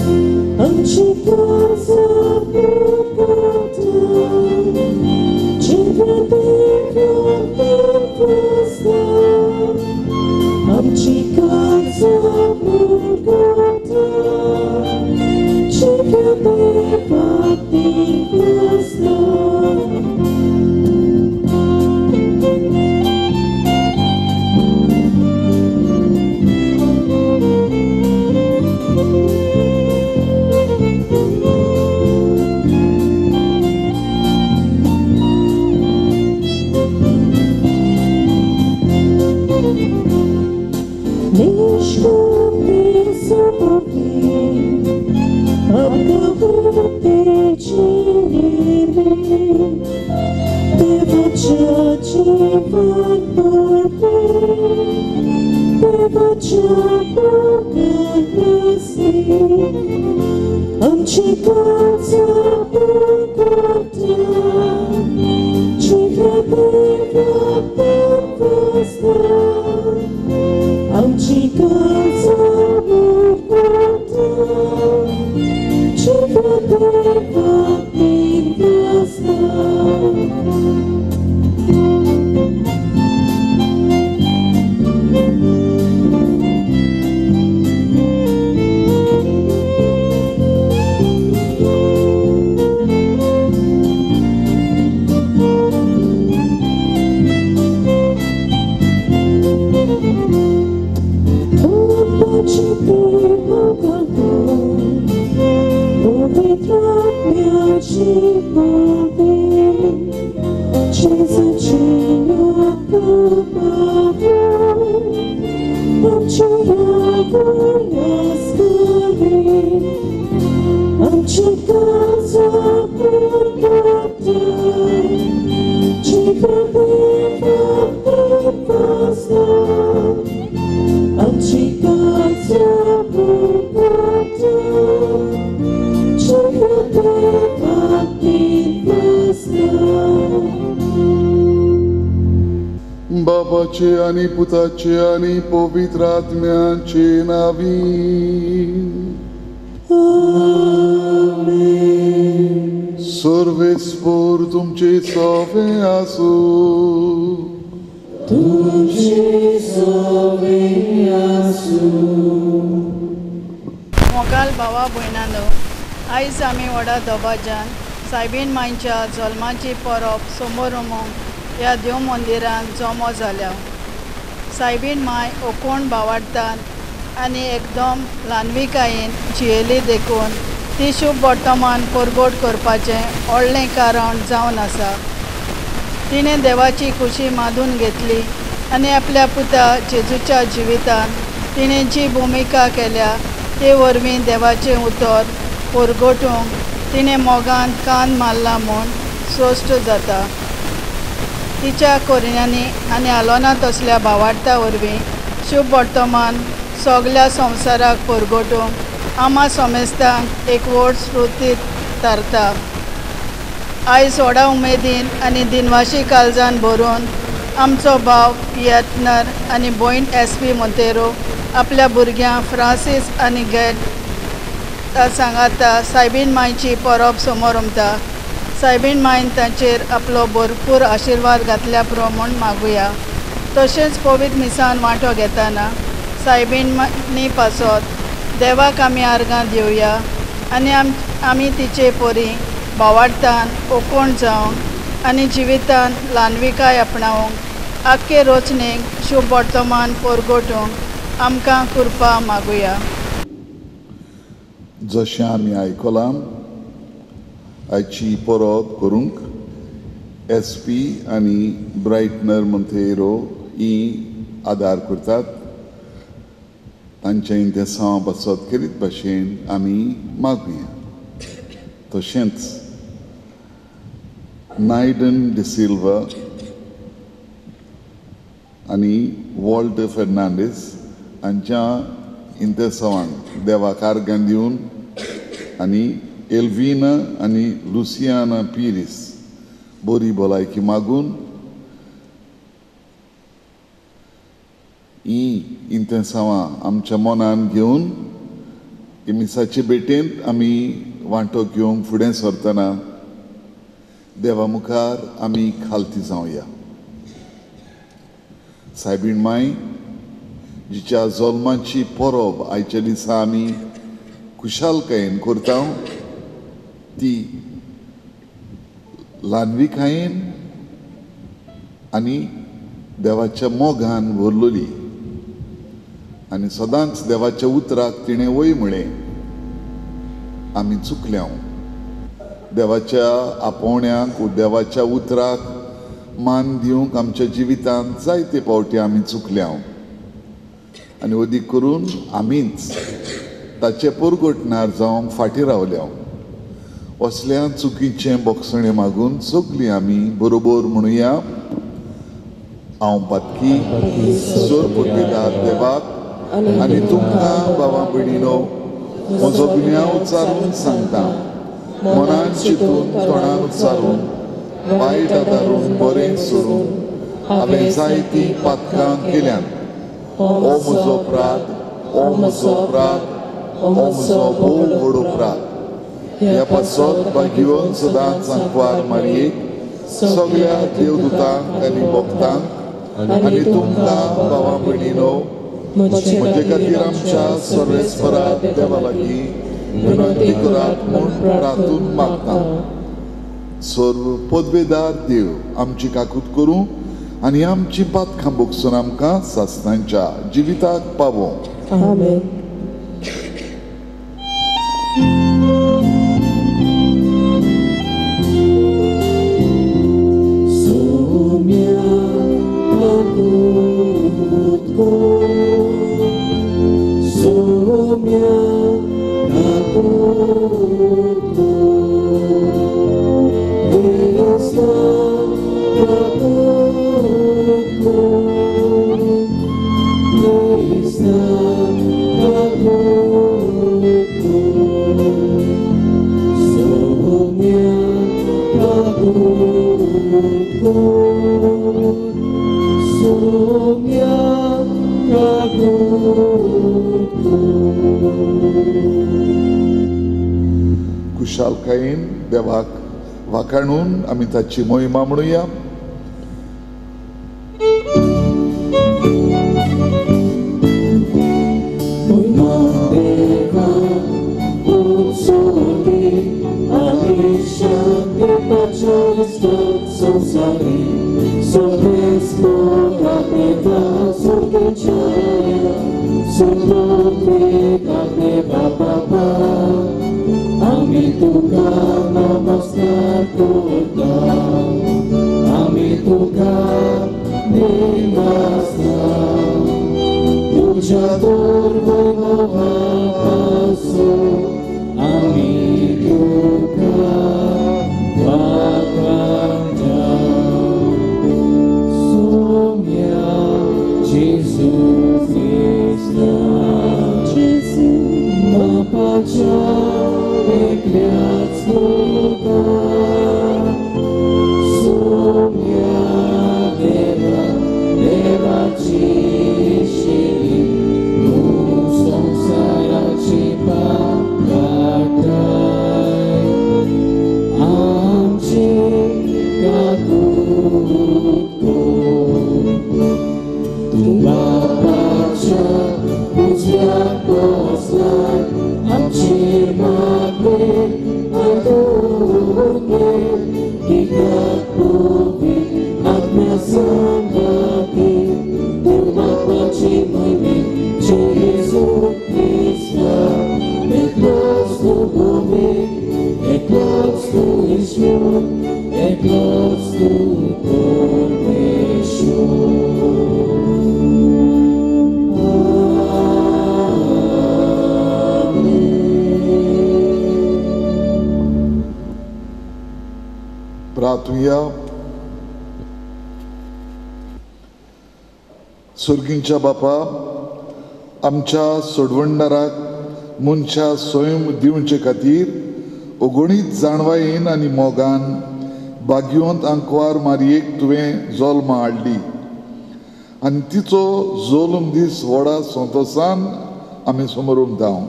आमची काळजा पुरता चिंता देवास्ता आमची काळजा पुरता चिंता देवास्ता बापाचे आणि पुताचे आणि पवित्र आत्म्याचे नावी सर्वेस्पोर तुमचे सोवे आसू मोगाल भावा भयणानो आयज आमी व्हडा दबाज्यान सायबीण मांयच्या जल्माची परब समारंभांक ह्या देव मंदिरांत जमो जाल्या. सायबीण माय ओकोण भावार्थान आनी एकदम ल्हानविकायेन जियेली देखून ती शुभ वर्तमान परगोट करपाचें व्हडलें कारण जावन आसा. तिणें देवाची खुशी मादून घेतली आनी आपल्या पुता जेजूच्या जिवितान तिणें जी भुमिका केल्या ते वरवीं देवाचें उतर परगोटूंक तिणें मोगान कान मारला म्हूण स्पश्ट जाता. तिच्या कोरियांनी आनी आलोनांत असल्या भावार्था वरवीं शुभ वर्तमान सगल्या संवसाराक परगोटूंक आमा समेस्तांक एक व्हड स्फूर्तीत थारता. आयज व्हडा उमेदीन आनी दिनवाशी काळजान भरून आमचो भाव यत्नर आनी भयण SP मोंतेरो आपल्या भुरग्यां फ्रांसीस आनी गॅट सांगाता सायबीण मांयची परब समारंभता. सायबीण मायन तांचेर आपलो भरपूर आशिर्वाद घातल्या पुरो म्हूण मागुया. तशेंच पवित्र मिसान वांटो घेतना सायबीणी पासत देवाक आमी आर्गां दिवया आनी आमी तिचे परी भावार्थान ओकोण जावंक आनी जिवितान ल्हानविकाय आपणावंक आख्खे रोचणेक शुभ वर्तमान परगोटूंक आमकां कृपा मागुया. जशें आमी आयकलां आयची परब करूंक SP आनी ब्रायटनर मोंतेरो ही आदार करतात. तांच्या इंतेसां बसत करीत भाशेन आमी मागुया. तशेंच नायडन डिसिल्वा आनी वॉल्ट फेर्नांडीस हांच्या इंतेसावांक देवाक आर्गां दिवन आनी एल्विना आनी लुसियाना पिरीस बरी भलायकी मागून ही इंतेसावां आमच्या मनान घेवन हे मिसाचे भेटेंत आमी वांटो घेवंक फुडें सरतना देवा मुखार आमी खालती जावया. सायबीण माय, जिच्या जल्माची परब आयच्या दिसा आमी खुशालकायेन करता, ती ल्हानविकायेन आनी देवाच्या मोगान भरलोली आनी सदांच देवाच्या उतराक तिणें वय म्हळें. आमी चुकल्या. देवाच्या आपोवण्याक वा देवाच्या उतराक मान दिवंक आमच्या जिवितांत जायते फावटी आमी चुकल्या आनी अदीक करून आमीच ताचे परगटणार जावंक फाटीं रावल्या. असल्या चुकीचे बोगसणे मागून सगळीं आमी बरोबर म्हणुया. हांव पातकी जोर पुर्विदार देवाक आनी तुमकां भावां भयणीनो म्हजो गुन्यांव उचारून सांगता. मनान चिंतून तोंडान उच्चारून वायट आदारून बरें सोडून हांवें जायतीं पातकां केल्यात. हो म्हजो अपराध, हो म्हजो अपराध, हो म्हजो भोव व्हड अपराध. ह्या पासत भाग्यवन सदांच सांकवार मारयेक, सगळ्या देवदूतांक आनी भक्तांक आनी तुमकां भावां भयणीनो म्हजे खातीर आमच्या सर्वेस्परात देवा लागीं विनंती करात म्हूण प्रार्थून मागता. सर्व पदवेदार देव आमची काकूट करूं आनी आमची पातकां भोगसून आमकां सासणांच्या जिविताक पावों. Amen. खुशालकायेन देवाक वाखाणून आमी ताची मोहिमा म्हणुया. Ami tuka namaskar kurta, ami tuka namaskar. Tuja durvava pasu, ami tuka vakranja. Somya Jesus Krista, Mapacha. प्रार्थूया. सुर्गींच्या बापा, आमच्या सोडवणदाराक मनशा स्वयं दिवचे खातीर अगणीत जाणवायेन आनी मोगान भाग्यवंत आंकवार मारयेक तुवें जल्मा हाडली आनी तिचो जल्म दीस व्हडा संतोशान आमी समोरून धांव.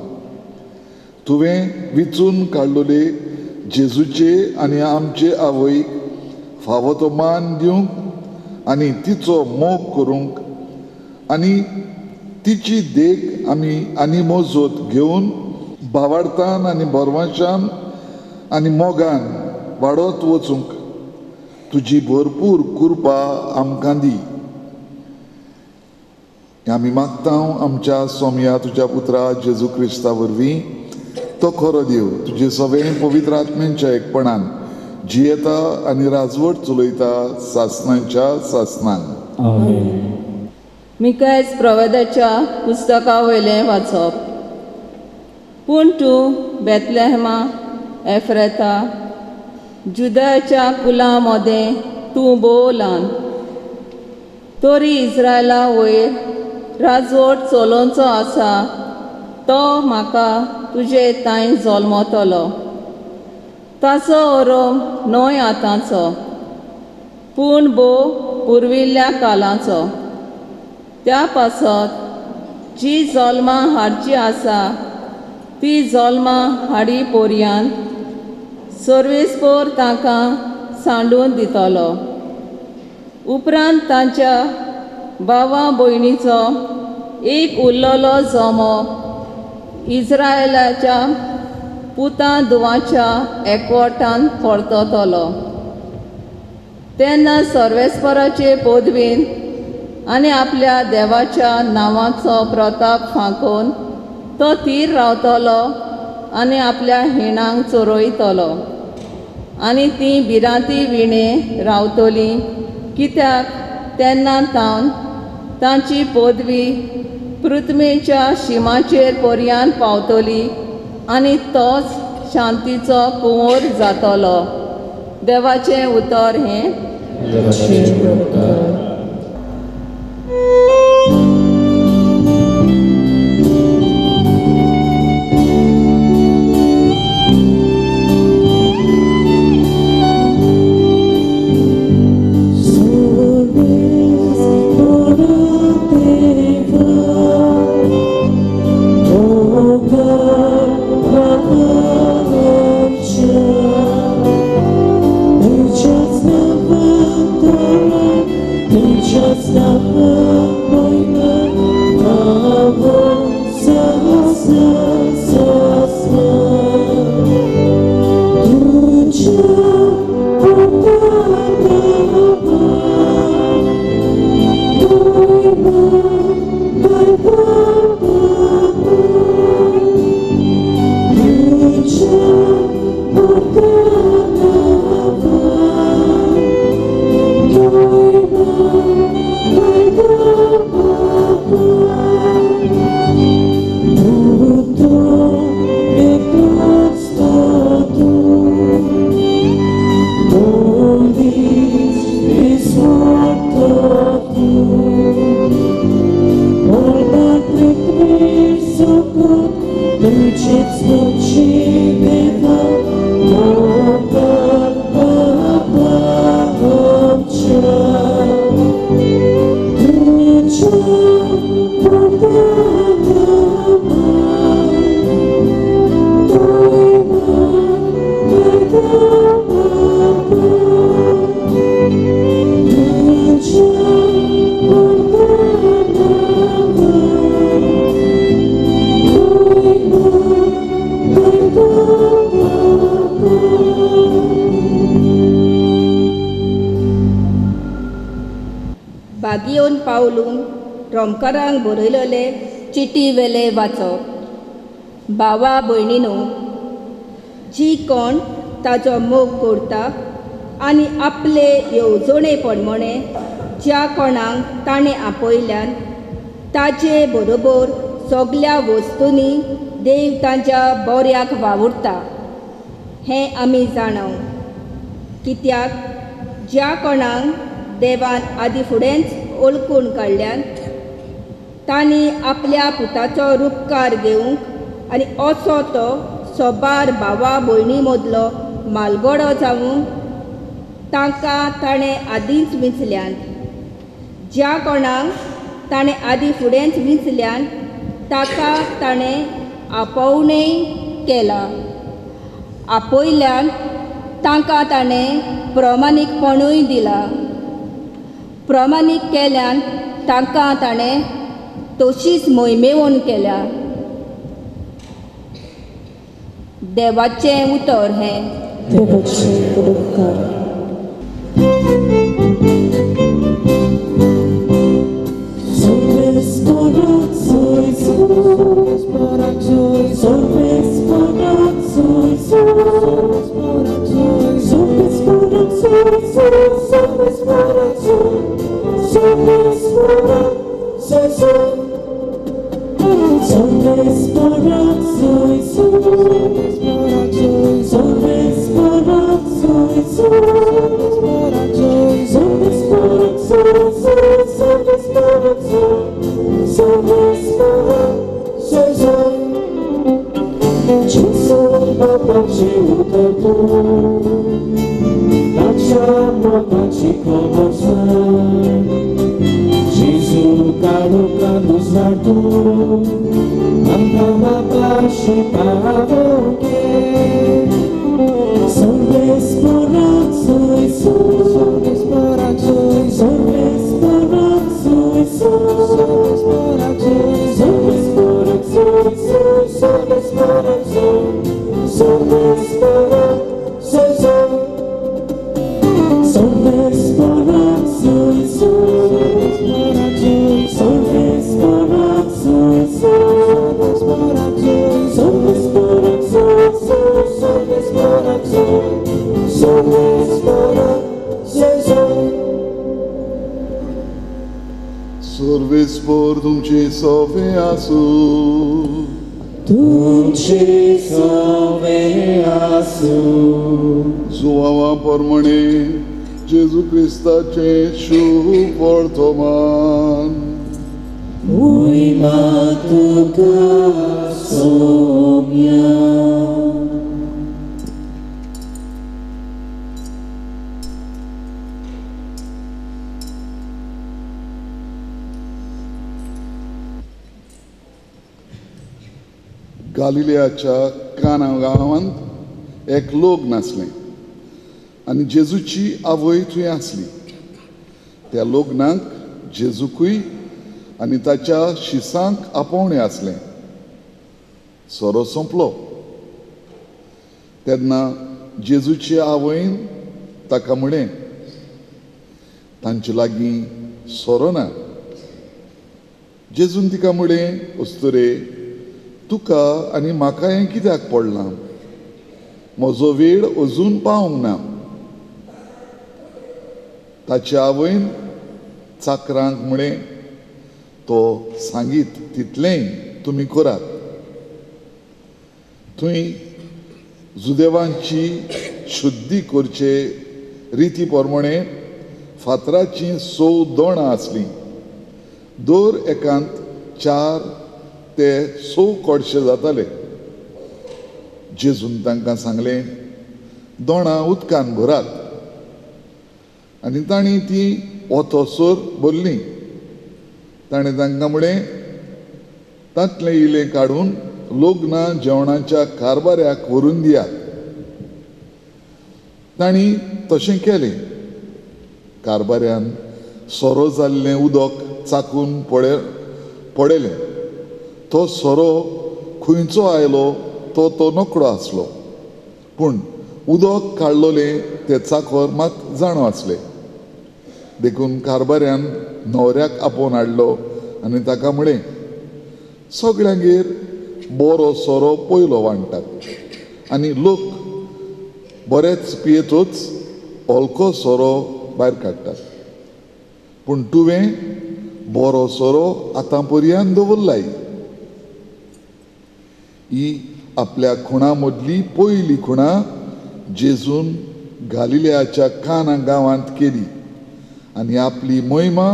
तुवें विचून काडलोले जेजूचे आनी आमचे आवयक फावो तो मान दिवंक आनी तिचो मोग करूंक आनी तिची देख आमी आनी मोजत घेवन भावार्थान आनी बोरवांशान आनी मोगान वाडत वचूंक तुजी भरपूर कृपा आमकां दी. आमी मागता आमच्या सोम्या तुज्या पुत्रा जेजू क्रिस्ता वरवीं तो खरो देव तुजे सगळें पवित्र आत्म्यांच्या एकपणान जियेता आनी राजवट चलयता सासणांच्या सासणान. मिकायस प्रवेदाच्या पुस्तका वयलें वाचप. पूण तूं बेतलेहमा एफ्रेता जुदाच्या कुलां मदें तूं भोव ल्हान, तोरी इस्रायला वयर राजवट चलोवचो आसा तो म्हाका तुजे थंय जल्मतलो. ताचो ओरोम न्हय आतांचो पूण भोव पुर्विल्ल्या काळाचो. त्या पासत जी जल्मां हाडची आसा ती जल्मां हाडी पोरयान सर्वेस्पोर तांकां सांडून दितलो. उपरांत तांच्या भावा भयणीचो एक उरलोलो जोमो इस्रायलाच्या पुतां धुवाच्या एकवटान परततलो. तेन्ना सर्वेस्पराचे पदवीन आनी आपल्या देवाच्या नांवाचो प्रताप फांकोवन तो थीर रावतलो आनी आपल्या हिणांक चोरयतलो आनी ती भिरांती विणे रावतली, कित्याक तेन्ना तांची पदवी पृथ्वीच्या शिमाचेर पर्यान पावतली आनी तोच शांतीचो कुंवर जातलो. देवाचें उतर हें. बागयोन पावलून रोमकारांक बरयलेले चिटी वेले वाचप. भावा भयणीनो, जी कोण ताचो मोग करता आनी आपले येवजणे पडमणे ज्या कोणाक ताणें आपयल्यान ताचे बरोबर सगल्या वस्तूंनी देव तांच्या बऱ्याक वावुरता हें आमी जाणव. कित्याक ज्या कोणाक देवान आदी फुडेंच ओळखून काडल्यान तांणी आपल्या पुताचो रुपकार घेवंक आनी असो तो सोबार भावा भयणी मदलो मालगडो जावूंक तांकां ताणें आदींच विंचल्यान. ज्या कोणाक ताणें आदी फुडेंच विंचल्यान ताका ताणें आपोवणें केला. आपयल्यान तांकां ताणें प्रमाणीकपणूय दिला. प्रमाणीक केल्यान तांकां ताणें तशीच मोहिमेवण केल्या. देवाचें उतर हें. देवाचें उतर. Sorvespor तुमचे सोवे आसू. तुमचे सोवे आसू. सुवावा प्रमाणे जेजू क्रिस्ताचे शुभ वर्तमान. Uima tuka somia. गालिलेयाच्या काना गांवांत एक लोक नासलें आनी जेजूची आवय थंय आसली. त्या लोग्नाक जेजूकूय आनी ताच्या शिसांक आपोवणें आसलें. सोरो सोंपलो तेन्ना जेजूचे आवयन ताका म्हळें, तांचे लागीं सोरो ना. जेजून तिका म्हळें, अस्तुरे, तुका आनी म्हाका हें कित्याक पडलां? म्हजो वेळ अजून पावूंक ना. ताच्या आवयन चाकरांक म्हळें, तो सांगीत तितलेंय तुमी करात. थंय जुदेवांची शुद्धी करचे रिती प्रमाणे फातराची 6 दोणां आसलीं. दर एकांत 4 ते 6 कोडशे जाताले. जेजून तांकां सांगलें, दोणां उदकान भरात. आनी तांणी ती ओतोसोर भरलीं. ताणें तांकां म्हळें, तांतलें इलें काडून लोग्ना जेवणाच्या कारबाऱ्याक व्हरून दियात. तांणी तशें केलें. कारबाऱ्यान सोरो जाल्लें उदक चाकून पडयलें. तो सोरो खंयचो आयलो तो नकळो आसलो, पूण उदक काडलोलें तें चाकर मात जाणो आसलें. देखून कारबाऱ्यान न्हवऱ्याक आपोवन हाडलो आनी ताका म्हळें, सगळ्यांगेर बरो सोरो पयलो वांट्टात आनी लोक बरेच पियेतूच हलको सोरो भायर काडटात, पूण तुवें बरो सोरो आतां पर्यंत दवरलाय. ही आपल्या खुणा मदली पयली खुणा जेजून गालिलेयाच्या काना गांवांत केली आनी आपली मोहिमा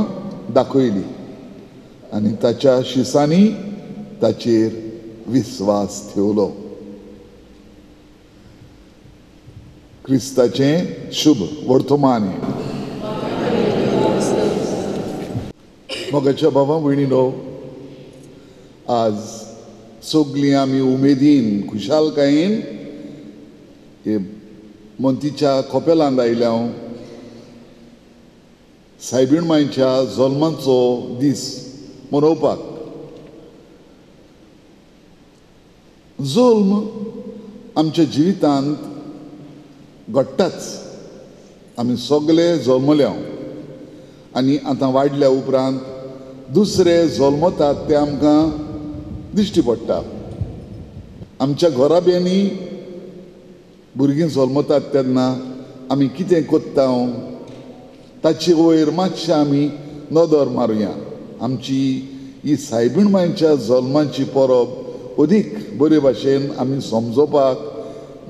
दाखयली आनी ताच्या शिसांनी ताचेर विस्वास ठेवलो. क्रिस्ताचें शुभ वर्तमान. मोगाच्या बाबा भयणीनो, आज सगळीं आमी उमेदीन खुशालकायेन हे मंतीच्या खोपेलांत आयल्या सायबीण मांयच्या जल्माचो दीस मनोवपाक. जल्म आमच्या जिवितांत घडटाच. आमी सगळे जल्मल्या आनी आतां वाडल्या उपरांत दुसरे जल्मतात ते आमकां दिश्टी पडटा. आमच्या घोराब्यांनी भुरगीं जल्मतात तेन्ना आमी कितें कोत्ता ताचे वयर मातशें आमी नदर मारुया. आमची ही सायबीण मांयच्या जल्माची परब अदीक बरे भाशेन आमी समजोवपाक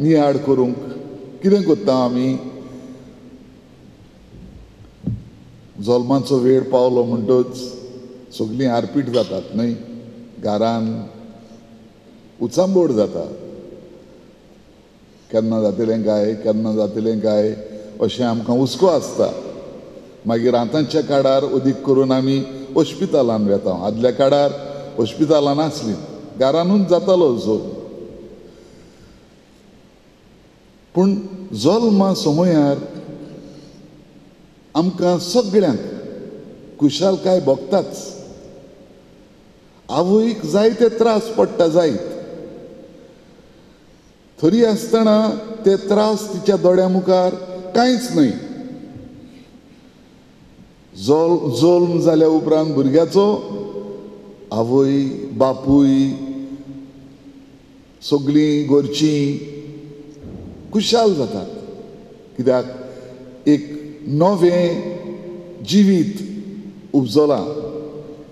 नियाड करूंक कितें कोत्ता आमी. जल्माचो वेळ पावलो म्हणटच सगळीं आरपीट जातात न्हय. घरान उचांबोड जाता. केन्ना जातलें काय केन्ना जातलें काय अशें आमकां हुस्को आसता. मागीर आतांच्या काळार अदीक करून आमी हॉस्पिटलांत वेता. आदल्या काळार हॉस्पिटलां नासलीं, घरानूच जातालो जल्म. पूण जल्मा समयार आमकां सगळ्यांक खुशालकाय भोगताच. आवयक जायते त्रास पडटा जायत. तरी आसतना ते त्रास तिच्या दोळ्या मुखार कांयच न्हय. जल्म जाल्या उपरांत भुरग्याचो आवय बापूय सगळीं घरचीं खुशाल जातात. कित्याक एक नवें जिवीत उपजलां.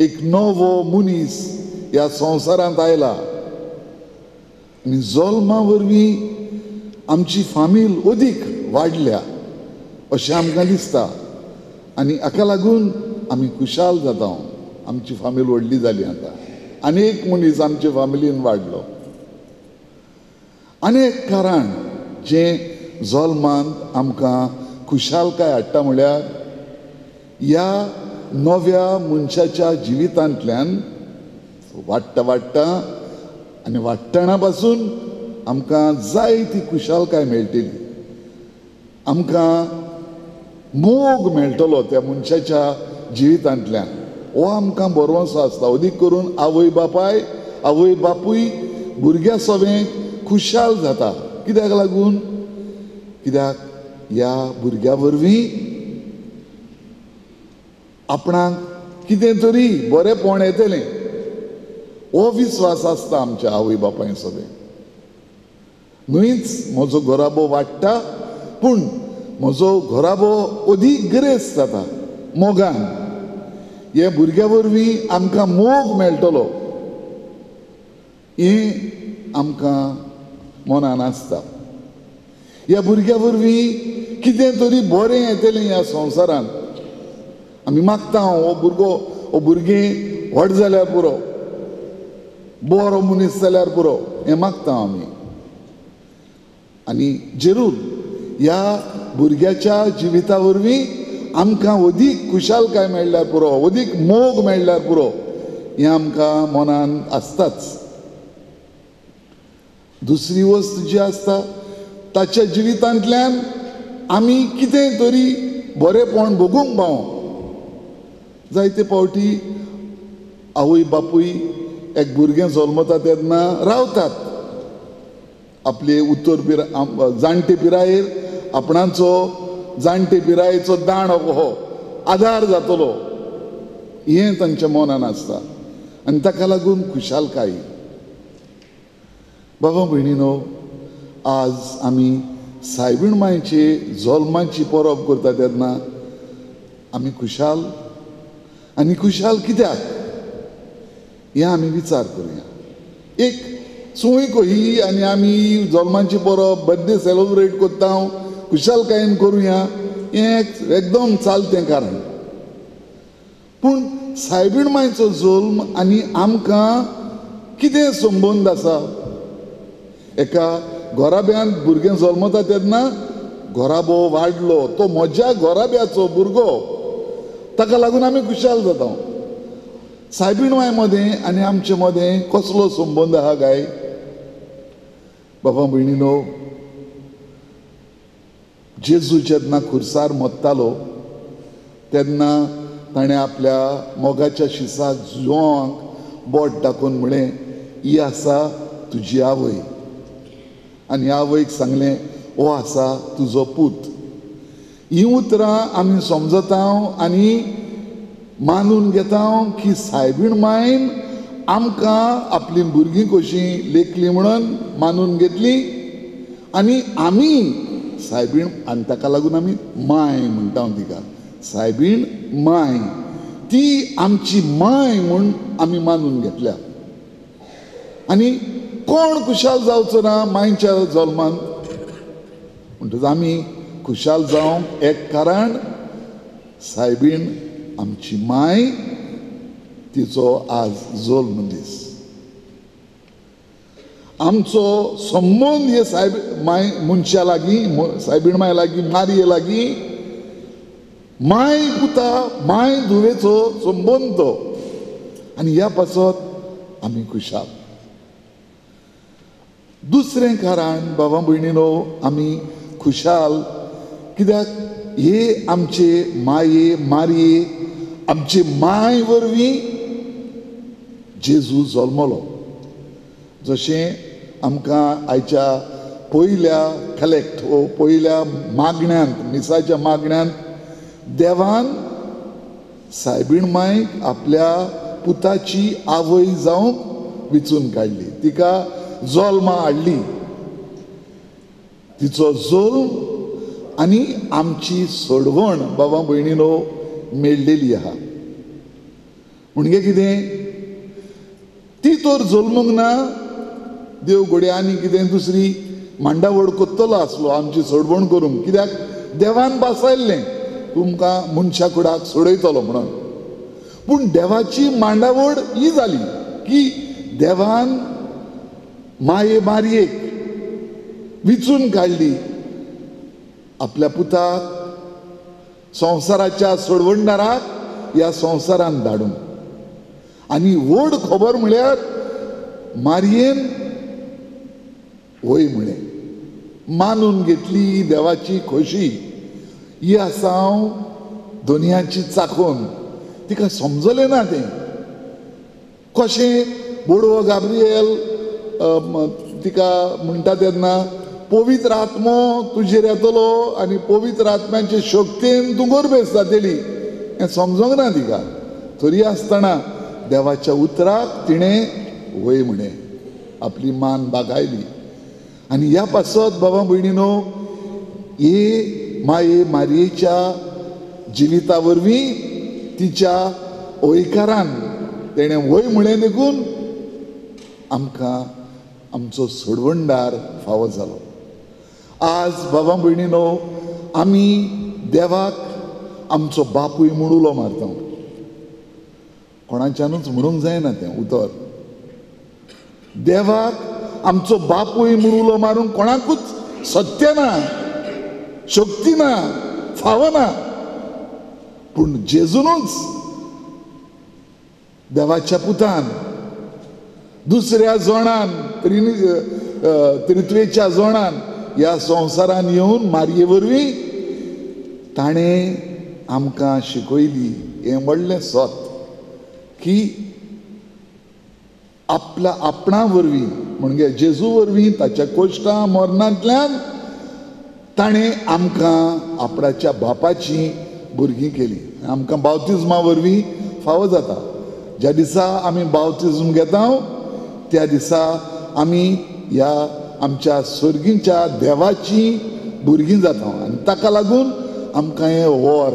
एक नवो मनीस ह्या संवसारांत आयला. आनी जल्मा वरवीं आमची फामील अदीक वाडल्या अशें आमकां दिसता. आनी हाका लागून आमी खुशाल जाता. आमची फामील व्हडली जाली आतां. आनी एक मनीस आमचे फामिलीन वाडलो. आनी एक कारण जें जल्मांत आमकां खुशालकाय हाडटा म्हळ्यार ह्या नव्या मनशाच्या जिवितांतल्यान वाडटा वाडटा आनी वाडटना पासून आमकां जाय ती खुशालकाय मेळटली. आमकां मोग मेळटलो त्या मनशाच्या जिवितांतल्यान. हो आमकां बरोवचो आसता. अदीक करून आवय बापूय भुरग्या सवें खुशाल जाता. कित्याक लागून? कित्याक ह्या भुरग्या वरवीं आपणाक कितें तरी बरेंपण येतलें हो विस्वास आसता आमच्या आवय बापाय सगळें. न्हयच म्हजो घोराबो वाडटा पूण म्हजो घोराबो अदीक गिरेस्त जाता मोगान. हे भुरग्या वरवीं आमकां मोग मेळटलो हें आमकां मनान आसता. ह्या भुरग्या वरवीं कितें तरी बरें येतलें ह्या संवसारांत. आमी मागता हो भुरगें व्हड जाल्यार पुरो, बरो मनीस जाल्यार पुरो हें मागता आमी. आनी जरूर ह्या भुरग्याच्या जिविता वरवीं आमकां अदीक खुशालकाय मेळ्ळ्यार पुरो, अदीक मोग मेळ्ळ्यार पुरो हें आमकां मनान आसताच. दुसरी वस्त जी आसता ताच्या जिवितांतल्यान आमी कितें तरी बरेंपण भोगूंक पावो. जायते फावटी आवय बापूय एक भुरगें जल्मता तेन्ना रावतात. आपले जाणटे पिरायेर आपणाचो जाणटे पिरायेचो दाण हो आधार जातलो हें तांच्या मनान आसता. आनी ताका लागून खुशालकाय. बाबा भयणीनो, आज आमी सायबीण मांयचे जल्माची परब करता तेन्ना आमी खुशाल. आनी खुशाल कित्याक हें आमी विचार करुया. एक सुय कही आनी आमी जल्माची परब बर्थडे सेलिब्रेट करता खुशालकायेन करुया हें एकदम चालतें कारण. पूण सायबीण मांयचो जल्म आनी आमकां कितें संबंद आसा? एका घोराब्यांत भुरगें जल्मता तेन्ना घोराबो वाडलो, तो म्हज्या घोराब्याचो भुरगो, ताका लागून आमी खुशाल जाता. सायबीणवाय मदें आनी आमचे मदें कसलो संबंद आहा काय? बाबा भयणीनो, जेजू जेन्ना खुर्सार मरतालो तेन्ना ताणें आपल्या मोगाच्या शिसाक जिवाक बोट दाखोवन म्हळें, ही आसा तुजी आवय. आनी आवयक सांगलें, हो आसा तुजो पूत. ही उतरां आमी समजता आनी मानून घेता की सायबीण मायन आमकां आपली भुरगीं कशीं लेखली म्हणून मानून घेतली आनी आमी सायबीण, आनी ताका लागून आमी माय म्हणटा तिका. सायबीण माय, ती आमची माय म्हूण आमी मानून घेतल्या. आनी कोण खुशाल जावचो ना मायच्या जल्मांत? म्हणटच आमी खुशाल जावंक एक कारण, सायबीण आमची माय, तिचो आज जल्म दीस. आमचो संबंद हे माय मनशा लागीं, सायबीण माय लागीं, मारये लागीं माय पुता माय धुवेचो संबंद तो. आनी ह्या पासत आमी खुशाल. दुसरें कारण बाबा भयणीनो, आमी खुशाल कित्याक हे आमचे माये मारये, आमचे माय वरवीं जेजू जल्मलो. जशें आमकां आयच्या पयल्या कलेक्ट पयल्या मागण्यांत, मिसाच्या मागण्यांत देवान सायबीण मायक आपल्या पुताची आवय जावंक विचून काडली, तिका जल्मा हाडली. तिचो जल्म आनी आमची सोडवण बाबा भयणीनो मेळ्ळेली आहा. म्हणजे कितें? ती तर जल्मूंक ना, देव घोड्या आनी कितें दुसरी मांडावळ कोत्तलो आसलो आमची सोडवण करूंक. कित्याक देवान बासायल्लें तुमकां मनशा कुडाक सोडयतलो म्हणून. पूण देवाची मांडावळ ही जाली की देवान माये मारयेक विचून काडली, आपल्या पुताक संवसाराच्या सोडवणदाराक ह्या संवसारांत धाडून. आनी व्हड खबर म्हळ्यार मारयेन वय म्हळें मानून घेतली देवाची खोशी. ही आसा दोनयाची चाखून. तिका समजलें ना तें कशें. बोडवो गाब्रिएल तिका म्हणटा तेन्ना पवित्र आत्मो तुजेर येतलो आनी पवित्र आत्म्याचे शक्तीन तूं गर्भेस्त जातली, हें समजोंक ना तिका. तरी आसतना देवाच्या उतराक तिणें वय म्हणें आपली मान बागायली. आनी ह्या पासत बाबा भयणीनो, हे माये मारयेच्या जिविता वरवीं तिच्या ओयकारान तेणें वय म्हळें देखून आमकां आमचो सोडवणदार फावो जालो. आज बाबा भयणीनो, आमी देवाक आमचो बापूय म्हूण उलो मारता. कोणाच्यानूच म्हणूंक जायना तें उतर. देवाक आमचो बापूय म्हूण उलो मारूंक कोणाकूच सत्य ना, शक्ती ना, फावो ना. पूण जेजूनूच देवाच्या पुतान दुसऱ्या जोणान त्रित्वेच्या जोणान ह्या संवसारान येवन मारये वरवीं ताणें आमकां शिकयली हें व्हडलें सत की आपल्या आपणा वरवीं म्हणजे जेजू वरवीं ताच्या कोश्टां मरणांतल्यान ताणें आमकां आपणाच्या बापाची भुरगीं केली. आमकां बावतिजमा वरवीं फावो जाता. ज्या दिसा आमी बावतिजम घेता त्या दिसा आमी ह्या आमच्या सर्गीच्या देवाची भुरगीं जाता. आनी ताका लागून आमकां हें वर,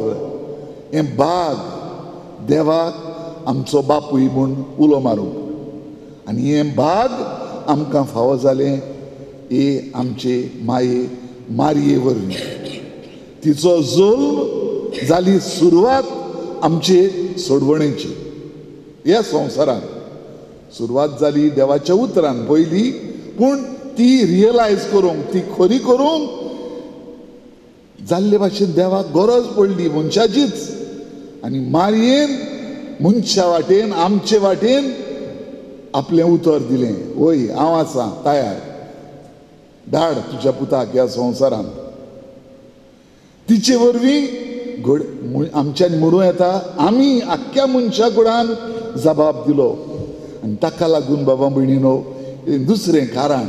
हें भाग देवाक आमचो बापूय म्हूण उलो मारूंक. आनी हें भाग आमकां फावो जालें हे आमचे माये मारये वरवीं. तिचो जल्म जाली सुरवात आमचे सोडवणेची. ह्या संवसारान सुरवात जाली देवाच्या उतरान पयली, पूण ती रियलायज करूंक, ती खरी करूंक जाल्ले भाशेन देवाक गरज पडली मनशाचीच. आनी मारयेन मनशा वाटेन आमचे वाटेन आपलें उतर दिलें. वय हांव आसां तयार, धाड तुज्या पुताक ह्या संवसारांत. तिचे वरवीं आमच्यान म्हणूं येता आमी आख्ख्या मनशा कुळान जबाब दिलो. आनी ताका लागून बाबा भयणीनो दुसरें कारण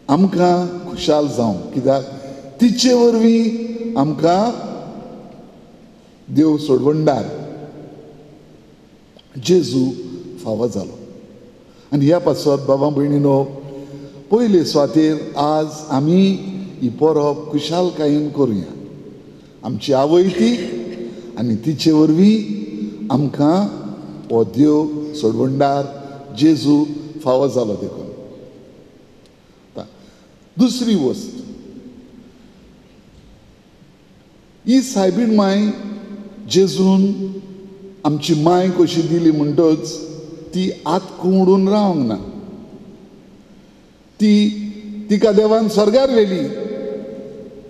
आमकां खुशाल जावं, कित्याक तिचे वरवीं आमकां देव सोडवणदार जेजू फावो जालो. आनी ह्या पासत बाबा भयणीनो पयले सुवातेर आज आमी ही परब खुशालकायेन करुया. आमची आवय ती आनी तिचे वरवीं आमकां हो देव सोडवणदार जेजू फावो जालो देखून. दुसरी वस्त, ही सायबीण माय जेजून आमची माय कशी दिली म्हणटच ती आत कुंडून रावंक ना. तिका देवान स्वर्गार व्हेली,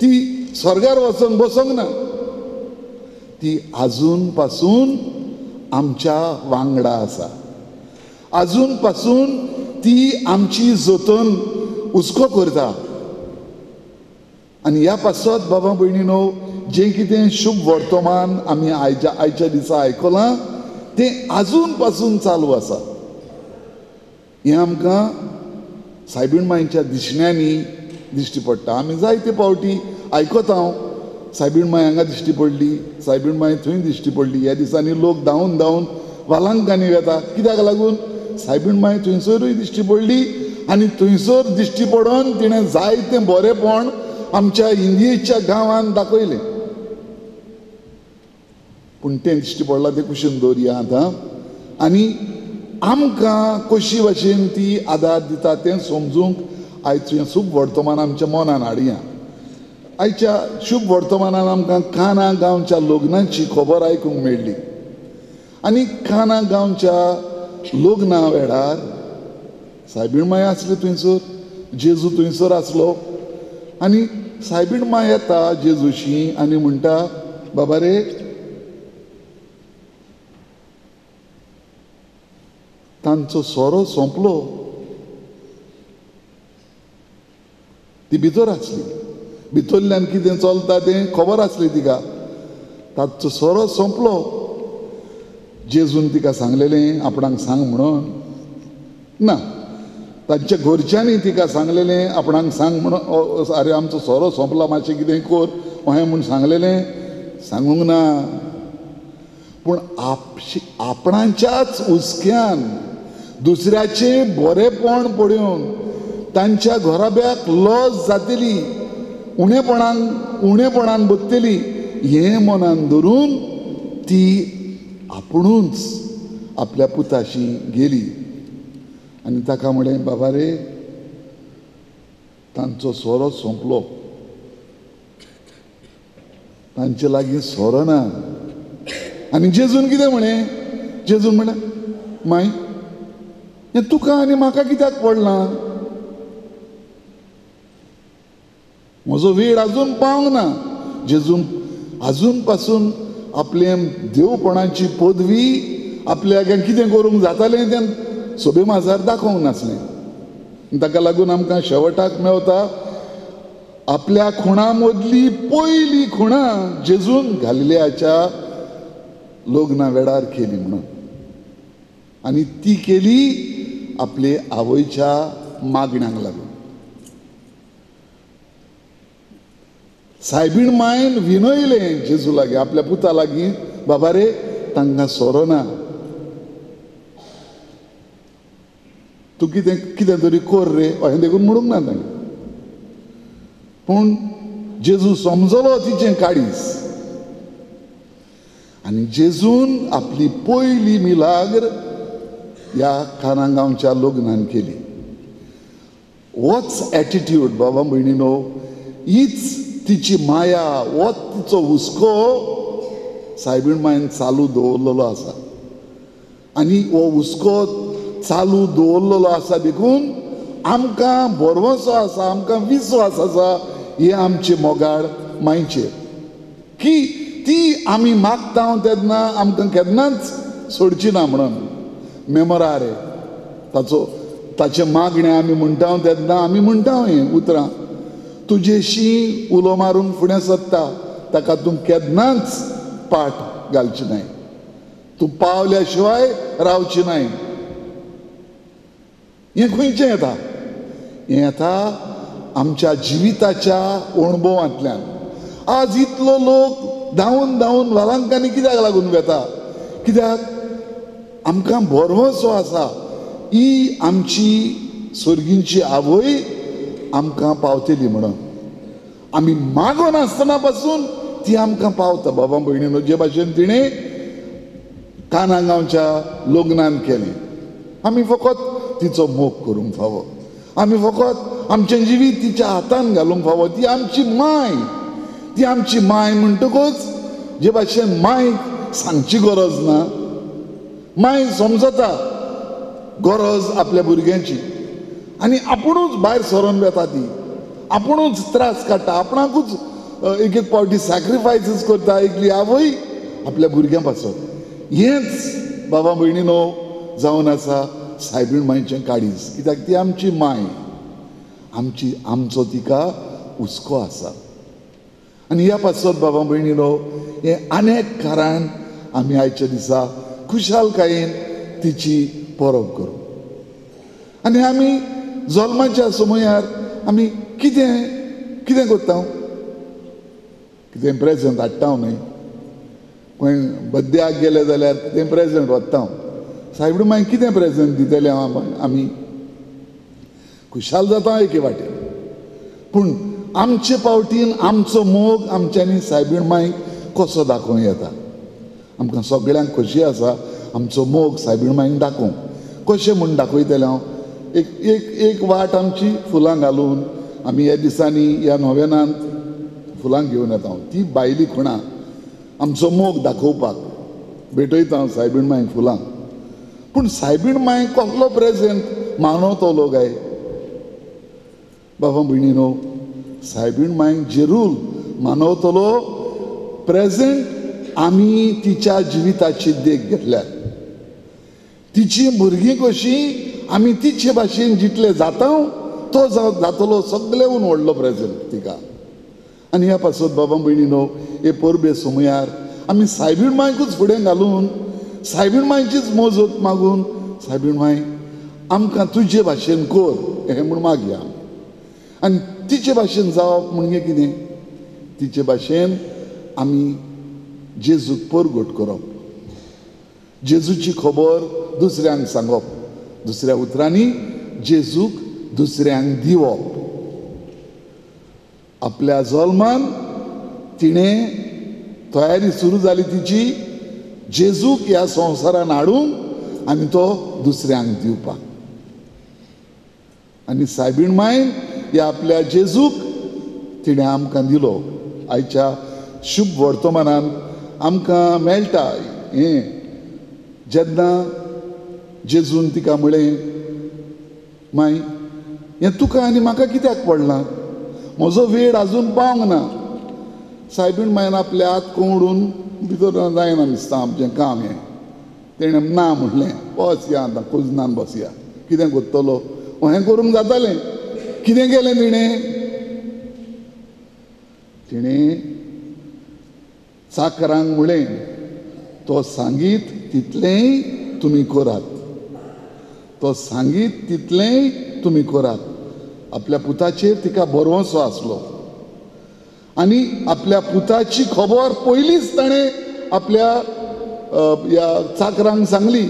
ती स्वर्गार वचून बसोंक ना. ती आजून पासून आमच्या वांगडा आसा. आजून पासून ती आमची जतन हुस्को करता. आनी ह्या पासत बाबा भयणीनो जें कितें शुभ वर्तमान आमी आयच्या दिसा आयकलां तें आजून पासून चालू आसा. हें आमकां सायबीण मांयच्या दिसण्यांनी दिश्टी पडटा. आमी जायते फावटी आयकता हांव सायबीण मांय हांगा दिश्टी पडली, सायबीण मांय थंय दिश्टी पडली. ह्या दिसांनी लोक धांवन धांवन वालांकांनी वेता. कित्याक लागून सायबीण मांय थंयसरूय दिश्टी पडली आनी थंयसर दिश्टी पडोन तिणें जायतें बरेंपण आमच्या इंडियेच्या गांवांत दाखयलें. पूण तें दिश्टी पडलां तें कुशीन दवरया आतां. आनी आमकां कशी भाशेन ती आदार दिता तें समजूंक आयचें शुभ वर्तमान आमच्या मनान हाडया. आयच्या शुभ वर्तमानान आमकां काना गांवच्या लग्नाची खबर आयकूंक मेळ्ळी. आनी काना गांवच्या लग्ना वेळार सायबीण माय आसली थंयसर, जेजू थंयसर आसलो. आनी सायबीण माय येता जेजूशी आनी म्हणटा बाबा रे तांचो सोरो सोंपलो. ती भितर आसली, भितरल्यान कितें चलता तें खबर आसली तिका. तांचो सोरो सोंपलो. जेजून तिका सांगलेलें आपणाक सांग म्हणून ना, तांच्या घरच्यांनी तिका सांगलेलें आपणाक सांग म्हणून. आरे आमचो सोरो सोंपला मातशें कितें कर अहें म्हूण सांगलेलें, सांगूंक ना. पूण आपणाच्याच हुस्क्यान दुसऱ्याचें बरेंपण पळोवन तांच्या घराब्याक लॉस जातली, उणेपणान बसतली हें मनान धरून ती आपुणूच आपल्या पुताशी गेली. आनी ताका म्हळें बाबा रे तांचो सोरो सोंपलो, तांचे लागीं सोरो ना. आनी जेजून कितें म्हळें? जेजून म्हळें माय हें तुका आनी म्हाका कित्याक पडलां? म्हजो वेळ आजून पावंक ना. जेजून आजून पासून आपले देवपणाची पदवी आपल्याक कितें करूंक जातालें तें सोबे माजार दाखोवंक नासलें. ताका लागून आमकां शेवटाक मेवता आपल्या खुणा मदली पयली खुणां जेजून गालिलेयाच्या लग्ना वेळार केली म्हणून. आनी ती केली आपले आवयच्या मागण्यांक लागून. सायबीण मायन विनयलें जेजू लागीं आपल्या पुता लागीं बाबा रे तांकां सोरो ना, तूं कितें तरी कर रे अशें देखून म्हणूंक ना तांकां. पूण जेजू समजलो तिचें काळीज आनी जेजून आपली पयली मिलाग्र ह्या काना गांवच्या लग्नान केली. होच एटिट्यूड बाबा भयणीनो, हीच तिची माया, होच तिचो हुस्को सायबीण मायन चालू दवरलेलो आसा. आनी हो हुस्को चालू दवरलेलो आसा देखून आमकां भरवंसो आसा, आमकां विस्वास आसा हे आमचे मोगाळ मायचेर की ती आमी मागता तेन्ना आमकां केन्नाच सोडची ना म्हणून मेमोरारे ताचे मागणें आमी म्हणटा तेन्ना आमी म्हणटा हें उतरां तुजेशी उलो मारूंक फुडें सरता ताका तूं केन्नाच पाट घालची नाय, तूं पावल्या शिवाय रावची नाय. हें खंयचें येता? हें येता आमच्या जिविताच्या अणभवांतल्यान. आज इतलो लोक धांवून धांवून वालांकांनी कित्याक लागून वेता? कित्याक आमकां भरवंसो आसा ही आमची स्वर्गींची आवय आमकां पावतली म्हणून. आमी मागो नासतना पासून ती आमकां पावता. बाबा भयणीनो, जे भाशेन तिणें काना गांवच्या लग्नान केलें, आमी फकत तिचो मोग करूंक फावो. आमी फकत आमचें जिवीत तिच्या हातान घालूंक फावो. ती आमची माय. ती आमची माय म्हणटकूच जे भाशेन मायक सांगची गरज ना, माय समजता गरज आपल्या भुरग्यांची आनी आपुणूच भायर सरोन वेता. ती आपुणूच त्रास काडटा, आपणाकूच एक एक पावटी सॅक्रिफायसीस करता एकली आवय आपल्या भुरग्यां पासून. हेंच बाबा भयणीनो जावन आसा सायबीण मांयचें काळीज. कित्याक ती आमची माय, आमचो तिका हुस्को आसा. आनी ह्या पासत बाबा भयणीनो हें अनेक कारण आमी आयच्या दिसा खुशालकायेन तिची परब करूं. आनी आमी जल्माच्या समयार आमी कितें करता? कितें प्रेझेंट हाडटा न्हय. खंय बड्ड्याक गेले जाल्यार कितें प्रेझेंट व्हरता. सायबीण मागीर कितें प्रेझेंट दितले आमी? खुशाल जाता एके वाटेन, पूण आमचे पावटीन आमचो मोग आमच्यांनी सायबीण मांयक कसो दाखोवं येता? आमकां सगळ्यांक खोशी आसा आमचो मोग सायबीण मांयक दाखोवंक. कशें म्हूण दाखयतलें हांव? एक वाट आमची फुलां घालून आमी ह्या दिसांनी ह्या नोवेनांत फुलां घेवन येता. ती बायली खुणा आमचो मोग दाखोवपाक भेटयता हांव सायबीण मांयक फुलां. पूण सायबीण मांयक कसलो प्रेझेंट मानवतलो काय? बाबा भयणीनो, सायबीण मांयक जरूर मानवतलो प्रेझेंट आमी तिच्या जिविताची देख घेतल्यार. तिची भुरगीं कशी आमी तिचे भाशेन जितले जाता तो जातलो सगळ्याहून व्हडलो प्रेझेंट तिका. आनी ह्या पासत बाबा भयणीनो हे परबे समयार आमी सायबीण मांयकूच फुडें घालून सायबीण मांयचीच मोजत मागून सायबीण मांय आमकां तुजे भाशेन कर हें म्हूण मागया. आनी तिचे भाशेन जावप म्हणजे कितें? तिचे भाशेन आमी जेजूक परगट करप, जेजूची खबर दुसऱ्यांक सांगप. दुसऱ्या उतरांनी जेजूक दुसऱ्यांक दिवप. आपल्या जल्मान तिणें तयारी सुरू जाली तिची जेजूक ह्या संवसारान हाडूंक आनी तो दुसऱ्यांक दिवपाक. आनी सायबीण मांयन ह्या आपल्या जेजूक तिणें आमकां दिलो. आयच्या शुभ वर्तमानान आमकां मेळटा हें जेन्ना जेजून तिका म्हळें, माय हें तुका आनी म्हाका कित्याक पडलां? म्हजो वेळ आजून पावंक ना. सायबीण मांयन आपले हात कोंडून भितर जायना दिसता आमचें काम हें. तेणें ना म्हणलें, बस या आतां कुजनान बसया. कितें करतलो? हें करूंक जातालें. कितें केलें तिणें चाकरांक म्हळें, तो सांगीत तितलेंय तुमी करात. तो सांगीत तितलेंय तुमी करात. आपल्या पुताचेर तिका भरवंसो आसलो आनी आपल्या पुताची खबर पयलींच ताणें आपल्या ह्या चाकरांक सांगली.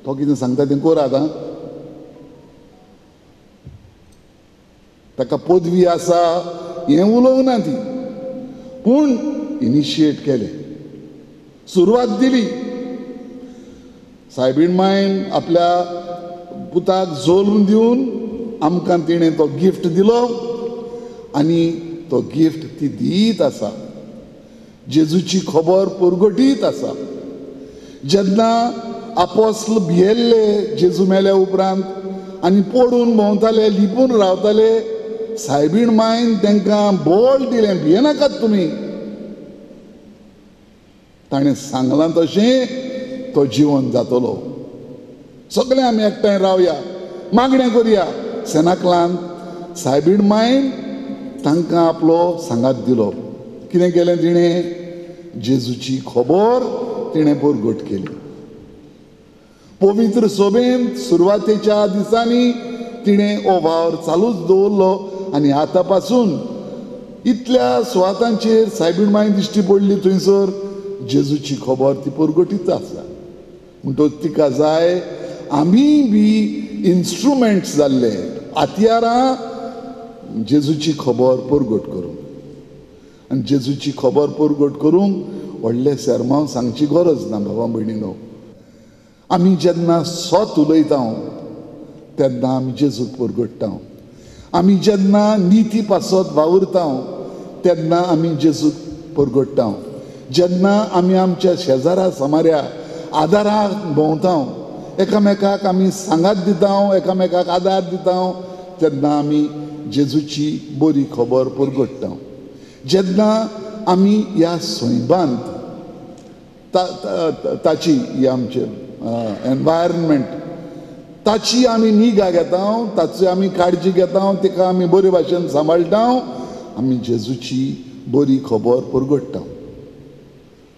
तो कितें सांगता तें करात. ताका पदवी आसा हें उलोवंक ना ती, पूण इनिशिएट केलें, सुरवात दिली. सायबीण मांयन आपल्या पुताक जोलून दिवन आमकां तिणें तो गिफ्ट दिलो आनी तो गिफ्ट ती दीत आसा. जेजूची खबर परगटीत आसा. जेन्ना आपोस्ल भियेल्ले जेजू मेल्या उपरांत आनी पडून भोंवताले, लिपून रावताले, सायबीण मांयन तांकां बोल दिलें, भियेनाकात तुमी. ताणें सांगलां तशें तो जिवन जातलो. सगळे आमी एकठांय रावया, मागणें करया. सेनाकलान सायबीण मायन तांकां आपलो सांगात दिलो. कितें केलें तिणें? जेजूची खबर तिणें परगट केली. पवित्र सभेन सुरवातेच्या दिसांनी तिणें हो वावर चालूच दवरलो आनी आतां पासून इतल्या सुवातांचेर सायबीण माय दिश्टी पडली थंयसर जेजूची खबर ती परगटीत आसा. म्हणटच तिका जाय आमी बी इन्स्ट्रुमेंट्स जाल्ले, हातयारां जेजूची खबर परगट करूंक. आनी जेजूची खबर परगट करूंक व्हडले सेरमांव सांगची गरज ना बाबा भयणीनो. आमी जेन्ना सत उलयता तेन्ना आमी जेजूक परगट्टा. आमी जेन्ना निती पासत वावुरता तेन्ना आमी जेजूक परगट्टा. जेन्ना आमी आमच्या शेजाऱ्या समाऱ्या आदाराक भोंवता, एकामेकाक आमी सांगात दिता, एकामेकाक आदार दिता, तेन्ना आमी जेजूची बरी खबर परगट्टा. जेन्ना आमी ह्या सैबांत ताची ही आमचे एनवायरमेंट ताची आमी निगा घेता, ताची आमी काळजी घेता, तिका आमी बरे भाशेन सांबाळटा, आमी जेजूची बरी खबर परगट्टा.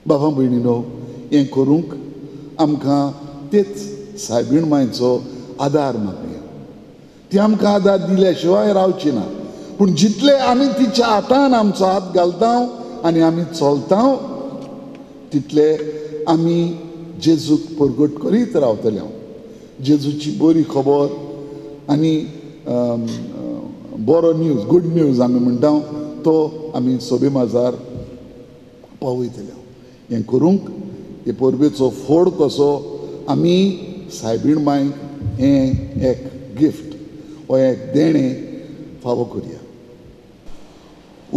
बाबा भयणीनो, हें करूंक आमकां तेच सायबीण मांयचो आदार मागया. ती आमकां आदार दिल्या शिवाय रावची ना. पूण जितले आमी तिच्या हातान आमचो हात घालता आनी आमी चलता तितले आमी जेजूक परगट करीत रावतले. जेजूची बरी खबर आनी बरो न्यूज, गुड न्यूज आमी म्हणटा तो आमी सोबे माजार पावयतले. हें करूंक हे परबेचो फोड कसो आमी सायबीण मांयक हें एक गिफ्ट वो एक देणें फावो करया.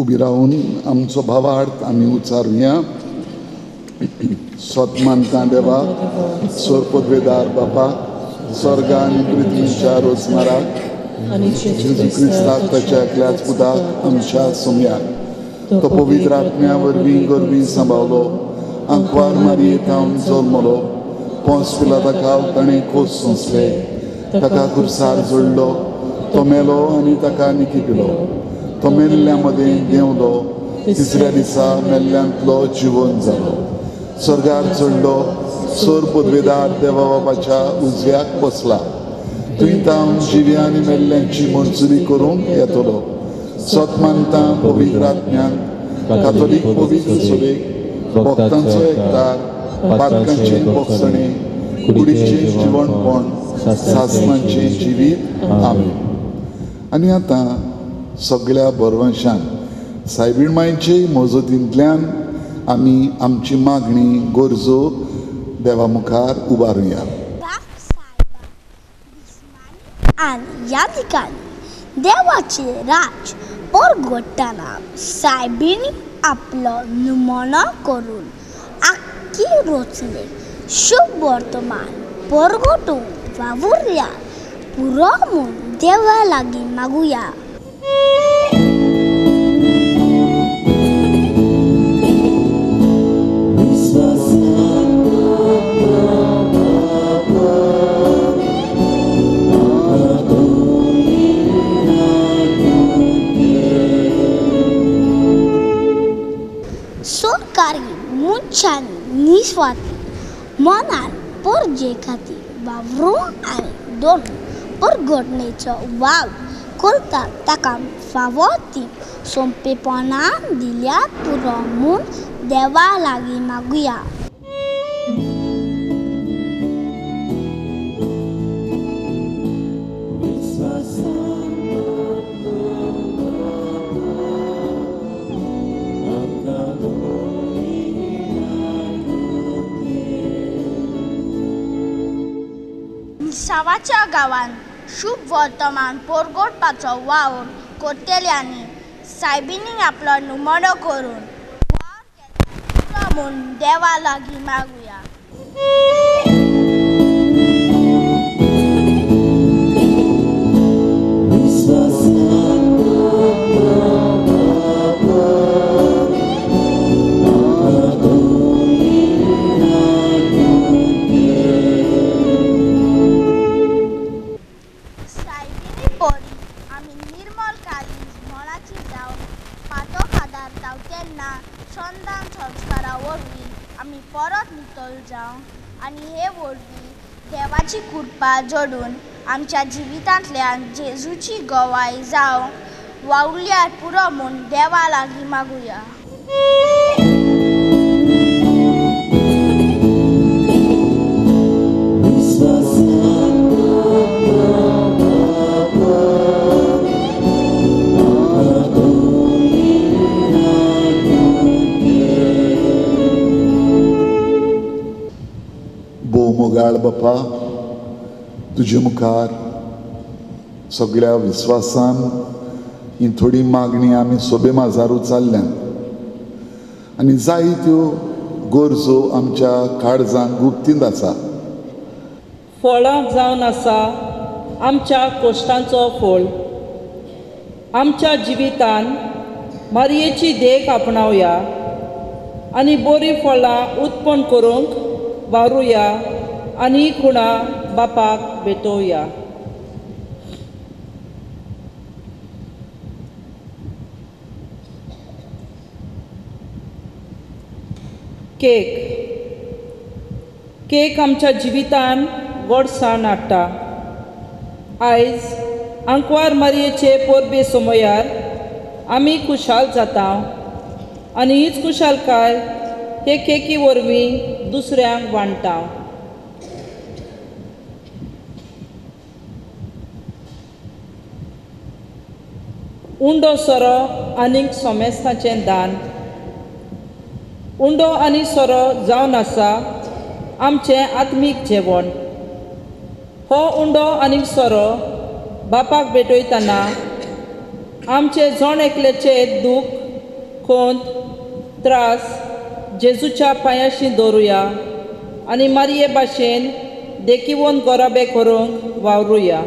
उबी रावन आमचो भावार्थ आमी उच्चारुया. सतमानता देवा, सोरपदवेदार बापा, स्वर्गा आनी पृथ्वीच्या रोजमाराक जेजू क्रिस्ताक ताच्या एकल्याच पुताक आमच्या सोम्याक तो पवित्र आत्म्या वरवीं गरवीं सांबाळलो, आंकवार मारयेंत जल्मलो, पोंस पिलाताका ताणें खोस सोंसले, ताका खुर्सार जोडलो, तो मेलो आनी ताका निखिपिलो, तो मेल्ल्या मदें देंवलो, तिसऱ्या दिसा मेल्ल्यांतलो जिवन जालो, स्वर्गार चडलो, सोर पदवेदार देवा बापाच्या उजव्याक बसला, थंय तावन जिव्या आनी मेल्ल्यांची मंजुरी करूंक येतलो. सतमानता पवित्र आत्म्यान, कातोलीक पवित्र सभेक, भक्तांचो एकठार, पातकांचे भोगसणे, कुडीचे जिवणपण, सासणांचे जिवीत. आमीन. आनी आतां सगळ्या बरवंशान सायबीण मांयचे मजतींतल्यान आमी आमची मागणी गरजो देवा मुखार उबारुया. आनी ह्या ठिकाणी देवाचे राज परगटताना सायबीणी आपलो निमणो करून आख्खी रोचले शुभ वर्तमान परगटूंक वावुरल्या पुरो म्हूण देवा लागीं मागुया. सरकारी मुच्छांनी निस्वार्थी मनार परजे खातीर वावरूंक आनी दोन परगटणेचो वाव करतात ताका फावो ती सोंपेपणान दिल्या पुरो म्हूण देवा लागीं मागुया. सावाच्या गांवांत शुभ वर्तमान परगटपाचो वावर करतल्यांनी सायबीणी आपलो निमणो करून वावर केलो म्हूण देवा लागीं मागुया. तेन्ना संदान संस्कारा वरवीं आमी परत नितळ जावं आनी हे वरवीं देवाची कृपा जोडून आमच्या जिवितांतल्यान जेजूची गवाय जावं वावुरल्यार पुरो म्हूण देवा लागीं मागुया. मोगाळ बापा, तुजे मुखार सगळ्या विस्वासान ही थोडी मागणी आमी सोबे माजारू चालल्या आनी जायत्यो गरजो आमच्या काळजांत गुप्तींत आसा. फळां जावन आसा आमच्या कोश्टांचो फळ. आमच्या जिवितान मारयेची देख आपणावया आनी बरीं फळां उत्पन्न करूंक वावरुया आनी खुणा बापाक भेटोवया. केक आमच्या जिवितान गोडसाण हाडटा. आयज आंकवार मारयेचे परबे समयार आमी खुशाल जाता आनी हीच खुशालकाय हे केकी वरवीं दुसऱ्यांक वांडटा. उंडो सोरो आनीक सोमेस्ताचें दान. उंडो आनी सोरो जावन आसा आमचें आत्मीक जेवण. हो उंडो आनी सोरो बापाक भेटयतना आमचे जण एकल्याचें दूख, खोंत, त्रास जेजूच्या पांयाशी दवरुया आनी मारये भाशेन देखीवन गराबे करूंक वावरुया.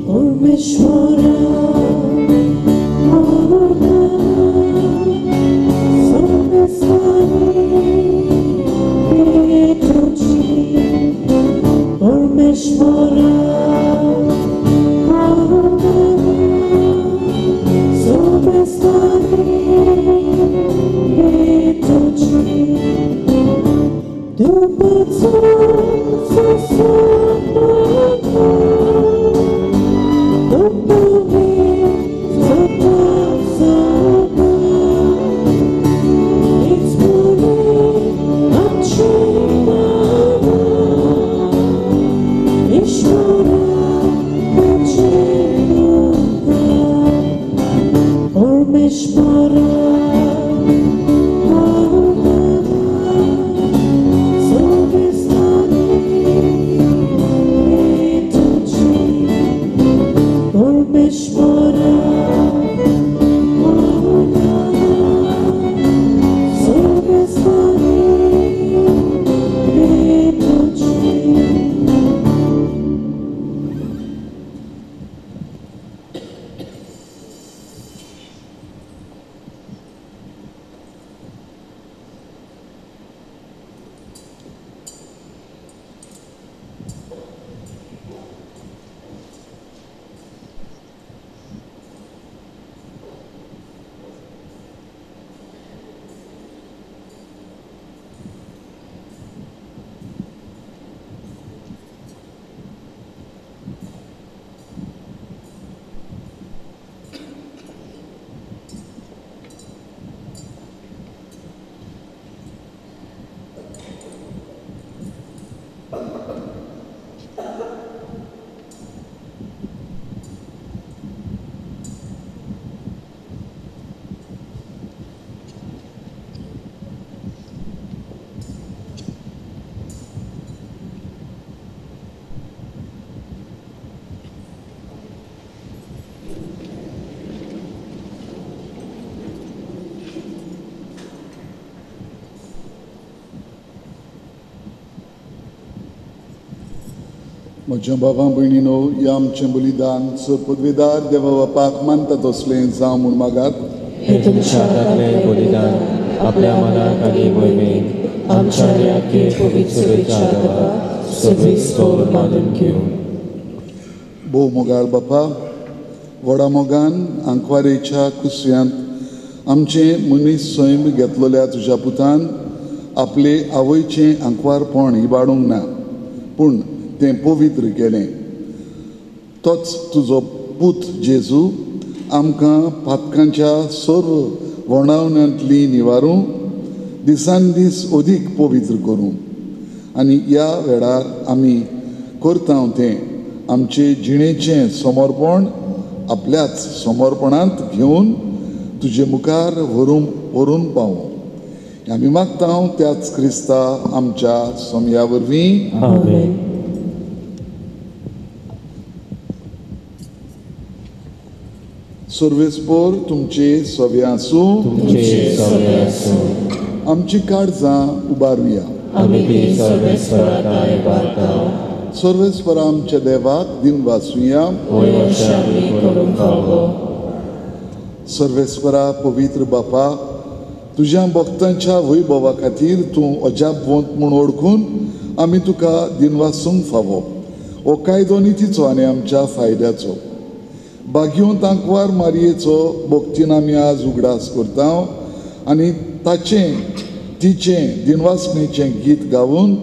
परमेश्वरा म्हज्या बाबा भयणीनो, या आमचें बलिदान पदवेदार देवा बापाक मानता तसलें जावं म्हूण मागात. हे तुमच्या हातांतलें बलिदान आपल्या मनाक आनी मोहिमेक आमच्या आनी आख्खे पवित्र सभेच्या आदाराक सविस्तर मानून घेवं. भोव मोगाळ बापा, व्हडा मोगान आंकवारेच्या कुसव्यांत आमचें मनीस सैम घेतलेल्या तुज्या पुतान आपले आवयचें आंकवारपण इबाडूंक ना, पूण तें पवित्र केलें. तोच तुजो पूत जेजू आमकां पातकांच्या सर्व वणावण्यांतली निवारूं, दिसान दीस अदीक पवित्र करूं. आनी ह्या वेळार आमी करता तें आमचे जिणेचें समर्पण आपल्याच समर्पणांत घेवन तुजे मुखार व्हरून पावूं. आमी मागता त्याच क्रिस्ता आमच्या सोम्या वरवीं. आमेन. सर्वेस्पर तुमचे सवे आसूं. तुमचे सवे आसूं. आमची काळजां उबारुया. आमी ती सर्वेस्पराकाय बारतांव. सर्वेस्परा आमच्या देवाक दिन वाचुया. होय अशें आमी करूंक फावो. सर्वेस्परा पवित्र बापा, तुज्या भक्तांच्या वैभवा खातीर तूं अजापवंत म्हूण ओळखून आमी तुका दिनवासूंक फावो. हो कायदो नितीचो आनी आमच्या फायद्याचो. भाग्यवंत आंकवार मारयेचो भक्तीन आमी आज उगडास करता आनी तिचें दिनवासणेचें गीत गावून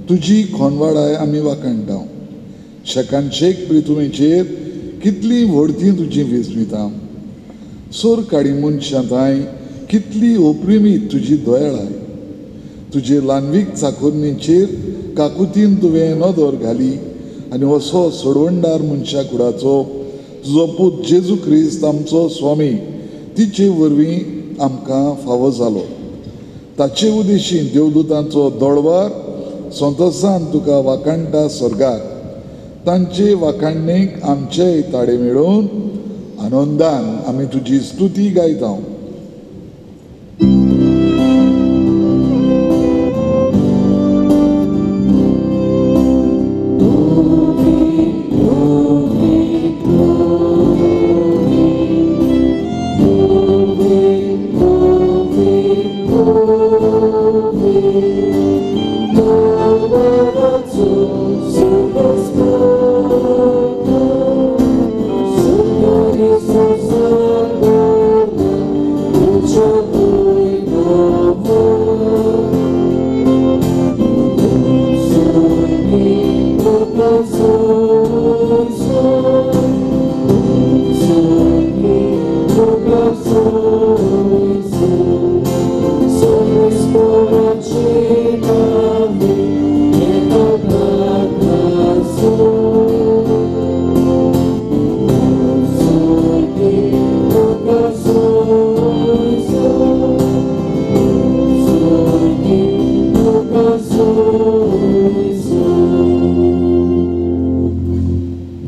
तुजी खोनवाडाय आमी वाखणटा. शेकांशेक प्रितुमेचेर कितली व्हडती तुजी विस्मिता. सोर काडी मनशांताय कितली ओप्रिमीत तुजी दयाळाय. तुजे ल्हानवीक चाकोरणीचेर काकुतीन तुवें नदर घाली आनी असो सोडवणदार मनशा कुडाचो तुजो पूत जेजू क्रिस्त आमचो स्वामी तिचे वरवीं आमकां फावो जालो. ताचे उदेशीन देवदूतांचो दळवार संतोसान तुका वाखाणटा स्वर्गाक. तांचे वाखाणणेक आमचेय ताडे मेळोवन आनंदान आमी तुजी स्तुती गायता.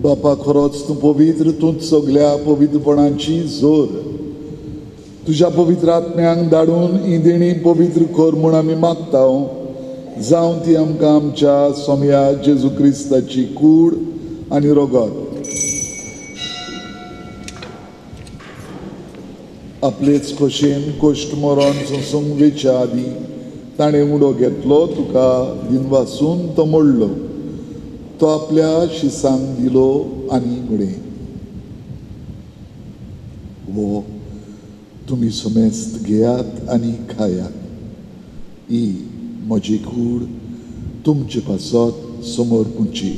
बापा, खरोच तूं पवित्र, तूंच सगळ्या पवित्रपणाची जोर. तुज्या पवित्र आत्म्यांक धाडून ही देणी पवित्र कर म्हूण आमी मागता. जावं ती आमकां आमच्या सोम्या जेजू क्रिस्ताची कूड आनी रोगत. आपलेच खोशेन कोश्ट मरण सोंसूंक वेच्या आदी ताणें उडो घेतलो, तुका दिनवासून तो मोडलो. तो आपल्या शिसांक दिलो आनी म्हळें, वो तुमी समेस्त घेयात आनी खायात. ही म्हजी कूड तुमचे पासत समर्पूची.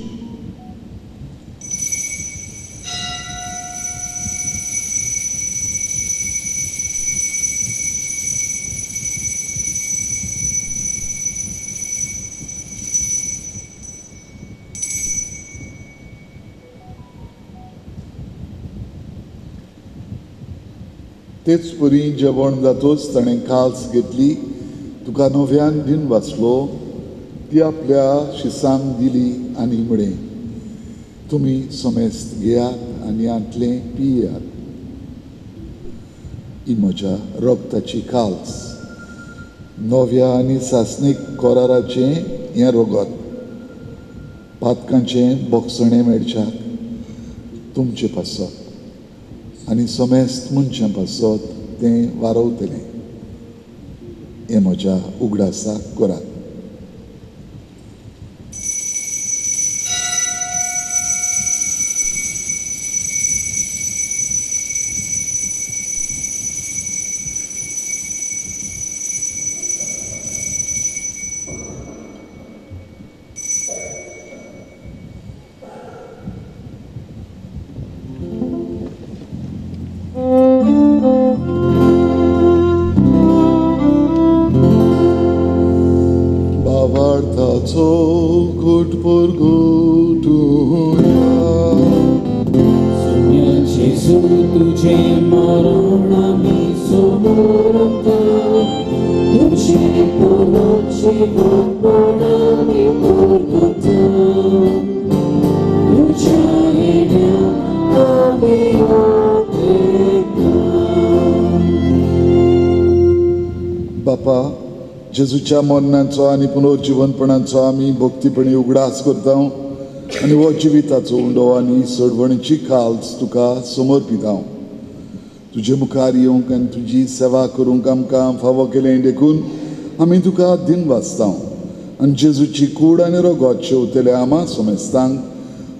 तेच परी जेवण जातोच ताणें काल्स घेतली, तुका नव्यान दिन वाचलो, ती आपल्या शिसांक दिली आनी म्हळें, तुमी समेस्त घेयात आनी आंतलें पियात. ही म्हज्या रगताची काल्स, नव्या आनी सासणीक कराराचें हें रगत. पातकांचे बोगसणे मेळच्याक तुमचे पासत आनी समेस्त मनशां पासत तें वारवतलें हें म्हज्या उगडासाक करात. Bavartaco gut por gutuya Sonia Gesù tuझे मरण आम्ही समोरता तुझे पोरोचे गोडपण आम्ही करता तुझ्या येण्यात आम्ही ओपेता. बापा जेजूच्या मरणाचो आनी पुनर्जीवनपणाचो आमी भक्तीपणी उगडास करता आनी हो जिविताचो उंडो आनी सडवणीची खाल्स तुका समर्पिता. तुजे मुखार येवंक आनी तुजी सेवा करूंक आमकां फावो केलें देखून आमी तुका दिन वाचता आनी जेजूची कूड आनी रगत शेवतले आमा समेस्तांक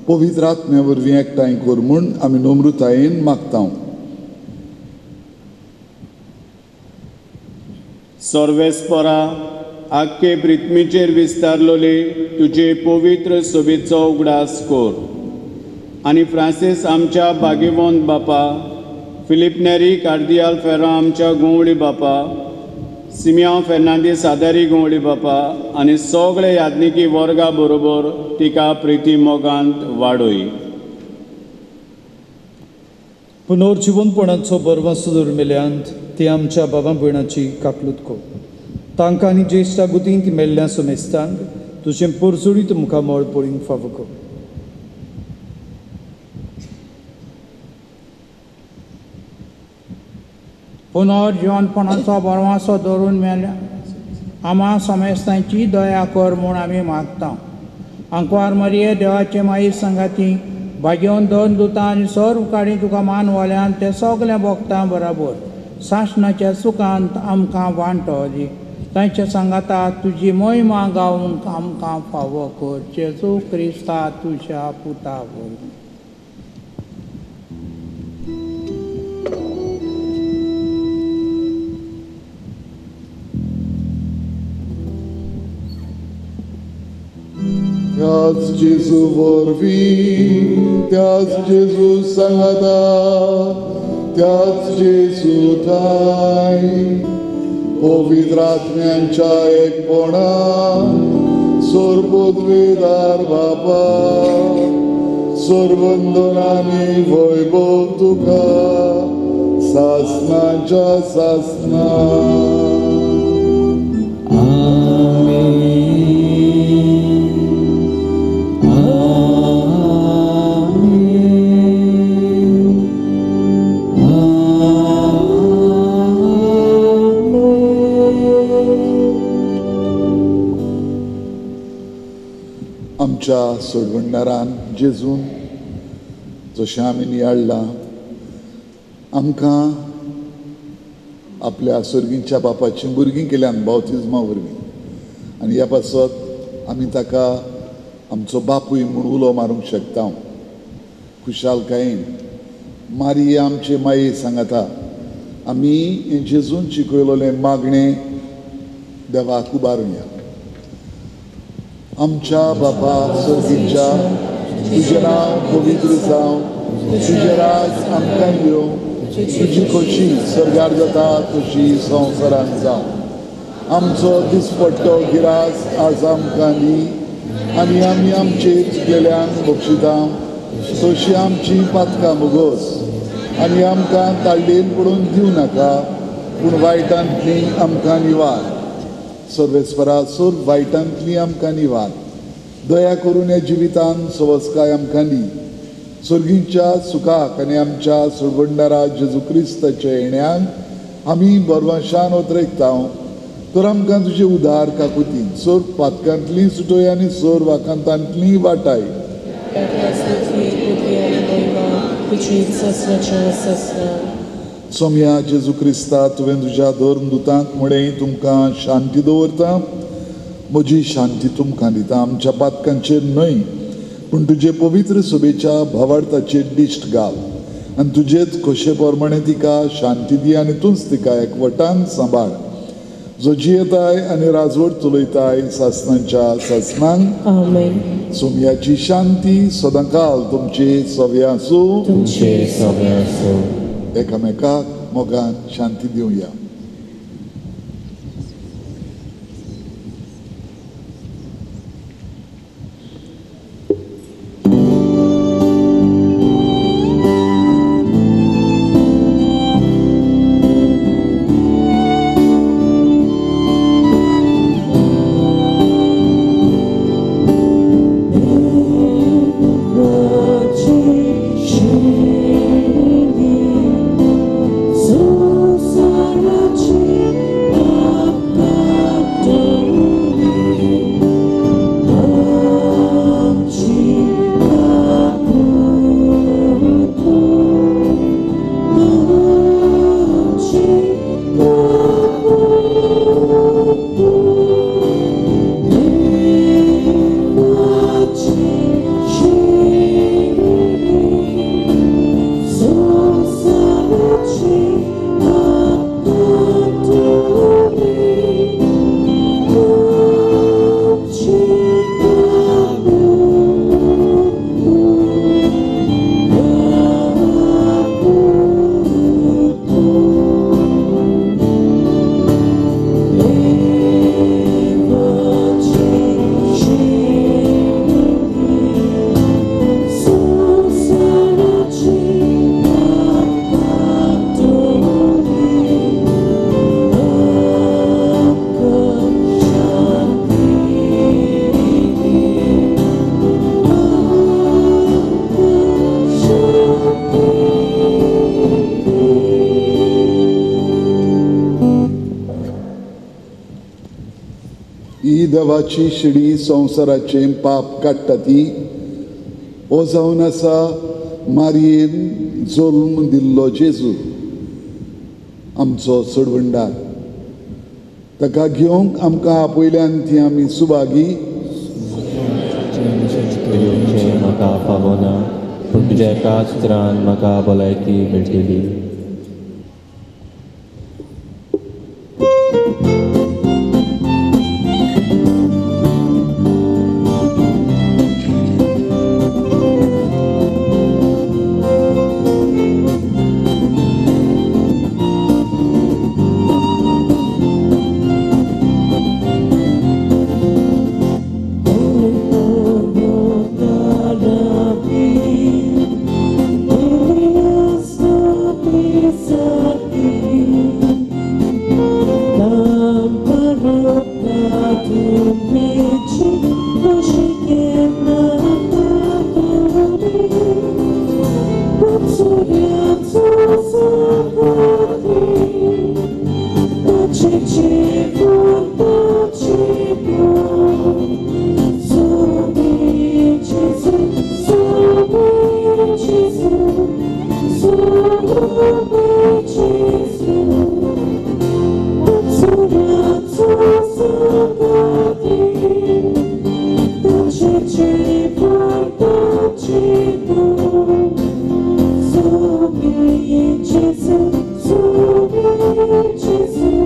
पवित्र आत्म्या वरवीं एकठांय कर म्हूण आमी नम्रतायेन मागता. सर्वेस्परा आख्खे पृथ्वीचेर विस्तारलोले तुजे पवित्र सोबेचो उगडास कर आनी फ्रांसीस आमच्या बागेवंत बापा, फिलिप नेरी कार्दियाल फेरा आमच्या गोवळी बापा, सिमियांव फेर्नांदीस आदारी गोवळी बापा आनी सगळे यादनिकी वर्गा बरोबर तिका प्रिती मोगांत वाडोय. पुनर्जीवनपणाचो बरवासो दरमेल्यांत ती आमच्या बाबा भयणाची काकलूत को तांकां आनी ज्येश्ठा गुतींत मेल्ल्या समेस्तांक तुजें परजुडीत मुखामळ पळोवंक फावो कर. पुनर्जीवनपणाचो बरवासो दवरून मेल्या आम्हा समेस्तांची दया कर म्हूण आमी मागता. अंकवार मरिये देवाचे माई संगाती भाग्यवन दोन दुतां आनी सर्व काडी तुका मान वाल्यान ते सगल्या भक्तां बरोबर सासणाच्या सुखांत आमकां वांटो दी. तांच्या सांगाताक तुजी महिमा गावूंक आमकां फावो कर. जेजू क्रिस्ता तुज्या पुता वरवीं. त्याच जेजू वरवीं त्याच जेजू सांगाता त्याच जेजू ठाय पवित्र आत्म्यांच्या एकपणान सोरपदवेदार बापा सोरवंदनांनी वैभव तुका सासणाच्या सासना. आमच्या सोडवणदारान जेजून जशें आमी नियाळ्ळां आमकां आपल्या सर्गींच्या बापाचीं भुरगीं केल्यान बावतिजमा वरवीं आनी ह्या पासत आमी ताका आमचो बापूय म्हूण उलो मारूंक शकता. खुशालकायेन मारिये आमचे माये सांगाता आमी हें जेजून शिकयलोलें मागणें देवाक उबारुया. आमच्या बापा सर्गीच्या तुजें नांव पवित्र जावं, तुजें राज आमकां येवं, तुजी खोशी सर्गार जाता तशी संवसारांत जावं. आमचो दिसपट्टो गिरास आज आमकां दी आनी आमी आमचेर चुकलेल्यांक बक्षिता तशी आमची पातकां मुगोस आनी आमकां ताळ्ळेन पडून दिवं नाका पूण वायटांतली आमकां निवार. सर्वेस्परा सोर वायटांतली आमकां निवार. दया करून ह्या जिवितान सवस्काय आमकां दी. सर्गींच्या सुखाक आनी आमच्या सोडवणदारा जेजू क्रिस्ताच्या येण्यान आमी बरवशान उतरयता तर आमकां तुजे उदार काकुतीन सोर पातकांतली सुटोय आनी सोर वाकांतांतली वाटाय. सोम्या जेजू क्रिस्ता तुवें तुज्या धर्मदुतांक म्हणें तुमकां शांती दवरता. म्हजी शांती तुमकां दिता. आमच्या पातकांचेर न्हय पूण तुजे पवित्र सभेच्या भावार्थाचेर दिश्ट घाल आनी तुजेच खोशे प्रमाणे तिका शांती दी आनी तूंच तिका एकवटान सांबाळ. जो जियेताय आनी राजवट चलयताय सासणांच्या सासणांक. आमेन. सोम्याची शांती सदांकाल तुमचे सव्या आसूं. तुमचे सगळे असो. एकामेकाक मोगान शांती दिवया. ही देवाची शिडी संवसाराचे पाप काडटा ती. हो जावन आसा मारयेन जल्म दिल्लो जेजू आमचो सोडवंडार. ताका घेवंक आमकां आपयल्यान ती आमी सुभागी. म्हाका पावना पूण तुज्या एकाच उतरान म्हाका भलायकी मेळटली. Jesus,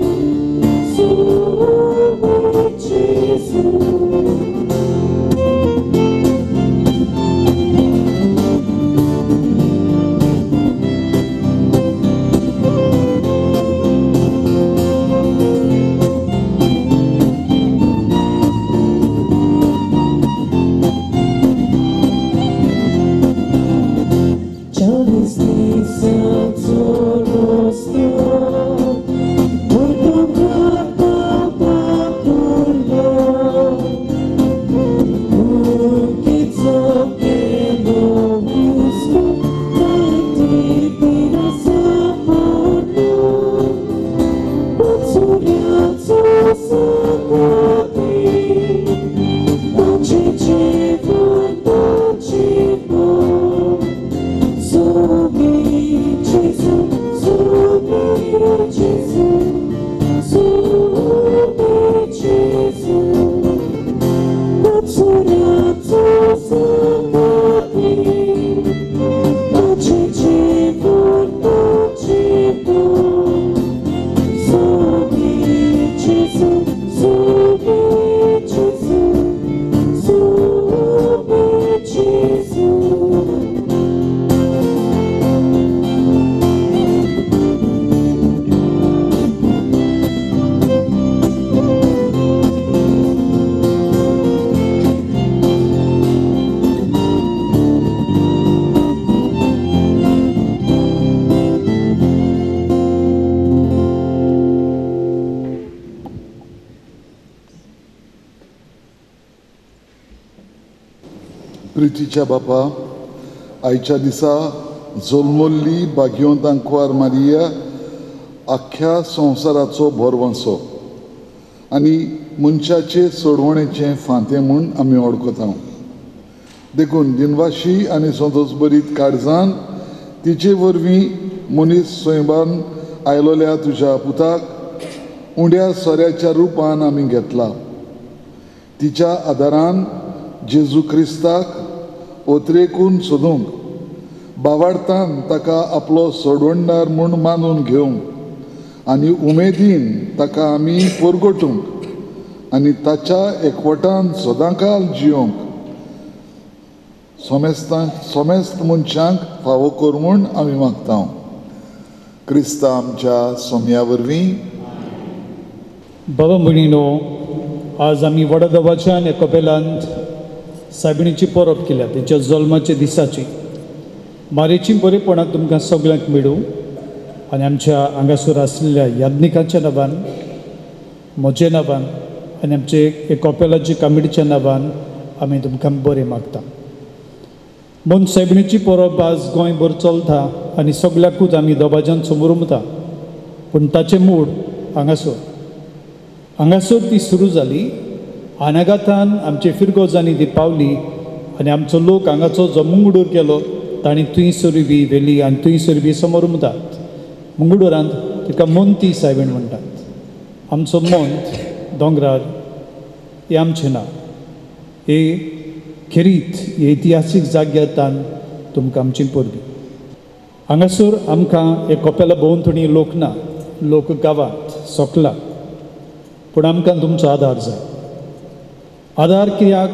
प्रितीच्या बापा, आयच्या दिसा जल्मल्ली भाग्यवंत आंकवार मारिया आख्या संवसाराचो भरवंसो आनी मनशाचे सोडवणेचें फांतें म्हूण आमी वळखता. देखून दिनवाशी आनी संतोश बरीत काळजान तिचे वरवीं मनीस स्वयंभान आयलोल्या तुज्या पुताक उंड्या सोऱ्याच्या रुपान आमी घेतला. तिच्या आदारान जेजू क्रिस्ताक ओतरेकून सोदूंक बावार्थान ताका आपलो सोडवणदार म्हूण मानून घेवंक आनी उमेदीन ताका आमी परगटूंक आनी ताच्या एकवटान सदांकाल जियोंक सोमेस्त मनशांक फावो कर म्हूण आमी मागता. क्रिस्ता आमच्या सोम्या वरवीं. बाबा भयणीनो, आज आमी व्हडा देवाच्यान कपेलांत सायबिणीची परब केल्या तेच्या जल्माच्या दिसाची. मारेची बरेपणां तुमकां सगळ्यांक मेळूं आनी आमच्या हांगासर आसलेल्या याज्ञिकाच्या नांवान, म्हज्या नांवान आनी आमचे कपेलाच्या कमिटीच्या नांवान आमी तुमकां बरें मागता. म्हूण सायबिणीची परब आज गोंयभर चलता आनी सगळ्याकूच आमी दोबाज्यान समोर उमता. पूण ताचें मूळ हांगासर ती सुरू जाली. अनागातान आमचे फिरगोजांनी ती पावली आनी आमचो लोक हांगाचो जो मुंगडूर केलो तांणी थंयसर बी व्हेली आनी थंयसर बी समोर उमतात. मुंगडुरांत तिका मोंती सायबीण म्हणटात. आमचो मोंत दोंगरार हें आमचें नांव. हे खेरीत हे इतिहासीक जाग्यातान तुमकां आमची परबी. हांगासर आमकां हे कपेला भोंवतणी लोक ना, लोक गांवांत सोकला. पूण आमकां तुमचो आदार जाय. आदार कित्याक?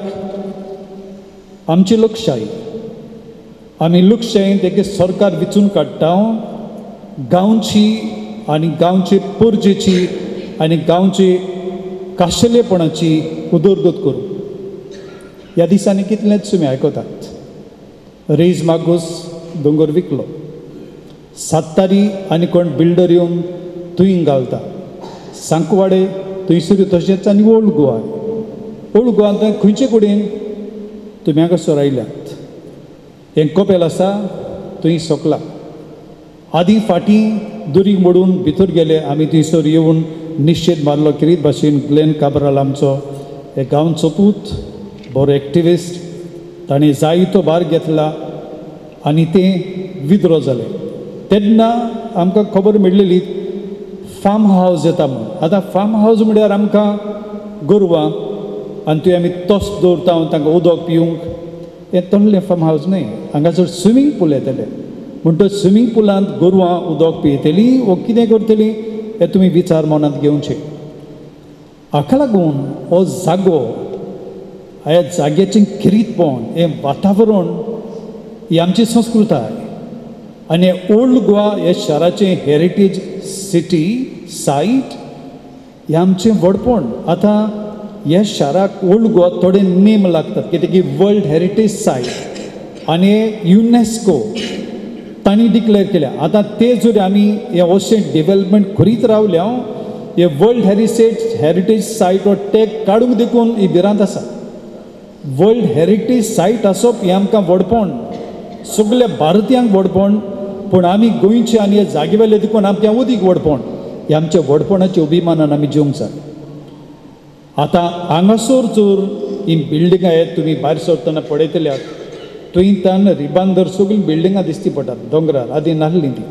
आमची लोकशाही. आमी लोकशायेंत एक सरकार विचून काडटा गांवची आनी गांवचे परजेची आनी गांवचे खाशेलेपणाची उदरगत करूं. ह्या दिसांनी कितलेंच तुमी आयकतात. रेज मागूस दोंगर विकलो, सात्तारी आनी कोण बिल्डर येवन तुयींग घालता. सांकवाडे थंयसर तशेंच आनी ओल्ड गोवा. ओल्ड गोवांत खंयचे कडेन तुमी हांगासर आयल्यात. हें कपेल आसा थंय सोकला. आदीं फाटीं दुरीग मोडून भितर गेले. आमी थंयसर येवन निश्चेत मारलो किरीत भाशेन ग्लेन काब्राल आमचो हे गांवचो पूत, बरो एक्टिविस्ट. ताणें जायतो भार घेतला आनी तें विद्रो जालें. तेन्ना आमकां खबर मेळिल्ली फार्म हावस येता म्हूण. आतां फार्म हावस म्हळ्यार आमकां गोरवां आनी थंय आमी तोस दवरता तांकां उदक पिवंक. हें तसलें फार्म हावस न्हय. हांगासर स्विमींग पूल येतले. पूण तो स्विमींग पुलांत गोरवां उदक पियेतलीं वो कितें करतलीं हें तुमी विचार मनांत घेवचे. हाका लागून हो जागो, ह्या जाग्याचें किरीतपण, हें वातावरण, ही आमची संस्कृताय आनी ओल्ड गोवा ह्या शाराचें हेरिटेज सिटी सायट हें आमचें व्हडपण. आतां ह्या शाराक ओल्ड गोवा थोडे नेम लागतात कित्याक की वर्ल्ड हेरिटेज सायट आनी युनेस्को तांणी डिक्लेअर केल्या. आतां ते जर आमी हें अशें डेव्हलपमेंट करीत रावल्या हे वर्ल्ड हेरिटेज सायट हो टॅग काडूंक देखून ही भिरांत आसा. वर्ल्ड हेरिटेज सायट आसप हें आमकां व्हडपण, सगळ्या भारतीयांक व्हडपण. पूण आमी गोंयचे आनी ह्या जागे वेले देखून आमकां अदीक व्हडपण. हे आमच्या व्हडपणाच्या अभिमानान आमी जिवंक जाय. आतां हांगासर जर ही बिल्डिंगां आहेत तुमी भायर सरतना पळयतल्यात तुयेंतान रिबांदर सगळीं बिल्डिंगां दिसती पडटात दोंगरार आदी नासलीं ती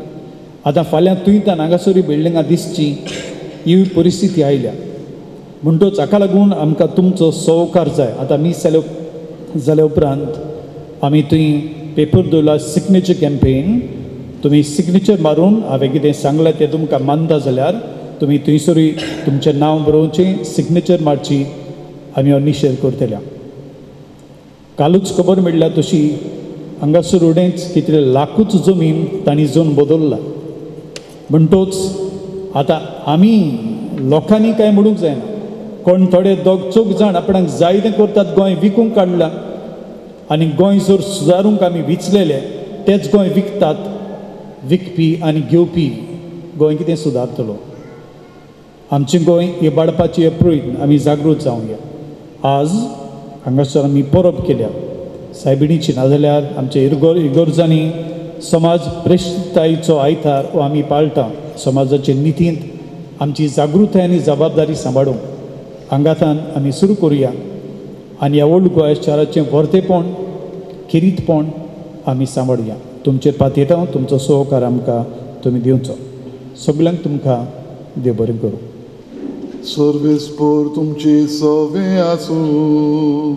आतां फाल्यां तुयेंतान हांगासर ही बिल्डिंगां दिसची ही परिस्थिती आयल्या म्हणटच हाका लागून आमकां तुमचो सहकार जाय आतां मीस जाल्या उपरांत आमी थंय पेपर दवरला सिग्नेचर कॅम्पेन तुमी सिग्नेचर मारून हांवें कितें सांगलां तें तुमकां मानता जाल्यार तुमी थंयसरूय तुमचें नांव बरोवचें सिग्नेचर मारची आमी हो निशेध करतल्या कालूच खबर मेळ्ळ्या तशी हांगासर उडेंच कितें लाखूच जमीन तांणी जून बदलला म्हणटच आतां आमी लोकांनी कांय म्हणूंक जायना कोण थोडे दोग चोग जाण आपणाक जाय तें करतात गोंय विकूंक काडलां आनी गोंय जर सुदारूंक आमी विचलेले तेच गोंय विकतात विकपी आनी घेवपी गोंय कितें सुदारतलो आमचें गोंय इबाडपाची यत्न आमी जागृत जावंक जाय आज हांगासर आमी परब केल्या सायबिणीची नाजाल्यार आमच्या इगर्जांनी समाज प्रेशितायेचो आयतार हो आमी पाळटा समाजाचे नितींत आमची जागृताय आनी जबाबदारी सांबाळूंक हांगातान आमी सुरू करुया आनी ह्या ओल्ड गोंय शाराचें वर्तेपण किरीतपण आमी सांबाळुया तुमचेर पातयता तुमचो सहकार आमकां तुमी दिवचो सगळ्यांक तुमकां देव बरें करूं सर्वेस्पर तुमची सवे आसूं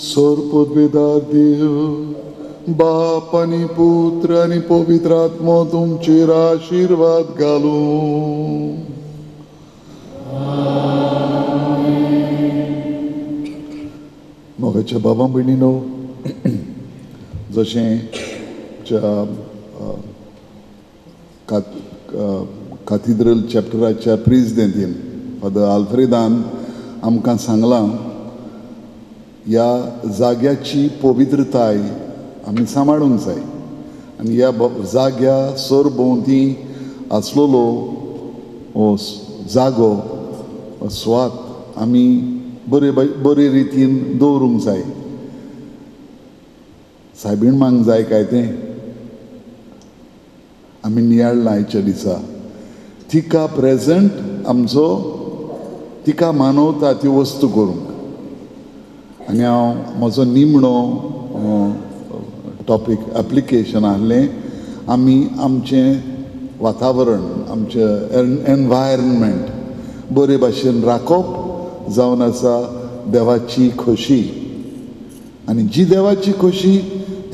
सर्वोद्वेदार देव बाप आनी पुत्र आनी पवित्र आत्मो तुमचेर आशिर्वाद घालूं मोगाच्या बाबा भयणीनो जशें कॅथिड्रल चॅप्टराच्या प्रेजिडेंटीन फादर आल्फ्रेदान आमकां सांगलां ह्या जाग्याची पवित्रताय आमी सांबाळूंक जाय आनी ह्या जाग्या सरभोंवती आसलेलो हो जागो स्वात आमी बरे रितीन दवरूंक जाय सायबीण मांग जाय काय तें आमी नियाळ लायच्या दिसा तिका प्रेजेंट आमचो तिका मानवता ती वस्तू करूंक आनी हांव म्हजो निमणो टॉपीक एप्लिकेशन आहलें आमी आमचें वातावरण आमचें एनवायरमेंट बरे भाशेन राखप जावन आसा देवाची खोशी आनी जी देवाची खोशी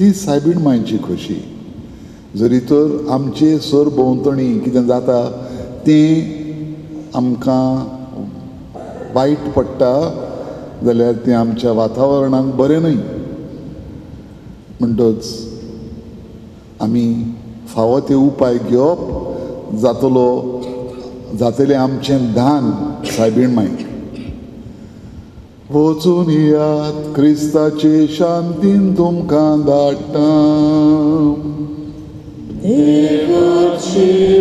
ती सायबीण मांयची खोशी जरी तर आमचे सरभोंवतणी कितें जाता तें आमकां वायट पडटा जाल्यार तें आमच्या वातावरणाक बरें न्हय म्हणटच आमी फावो ते उपाय घेवप जातलें आमचें दान सायबीण मांयक वचून येयात क्रिस्ताचे शांतीन तुमकां धाडटा देवाची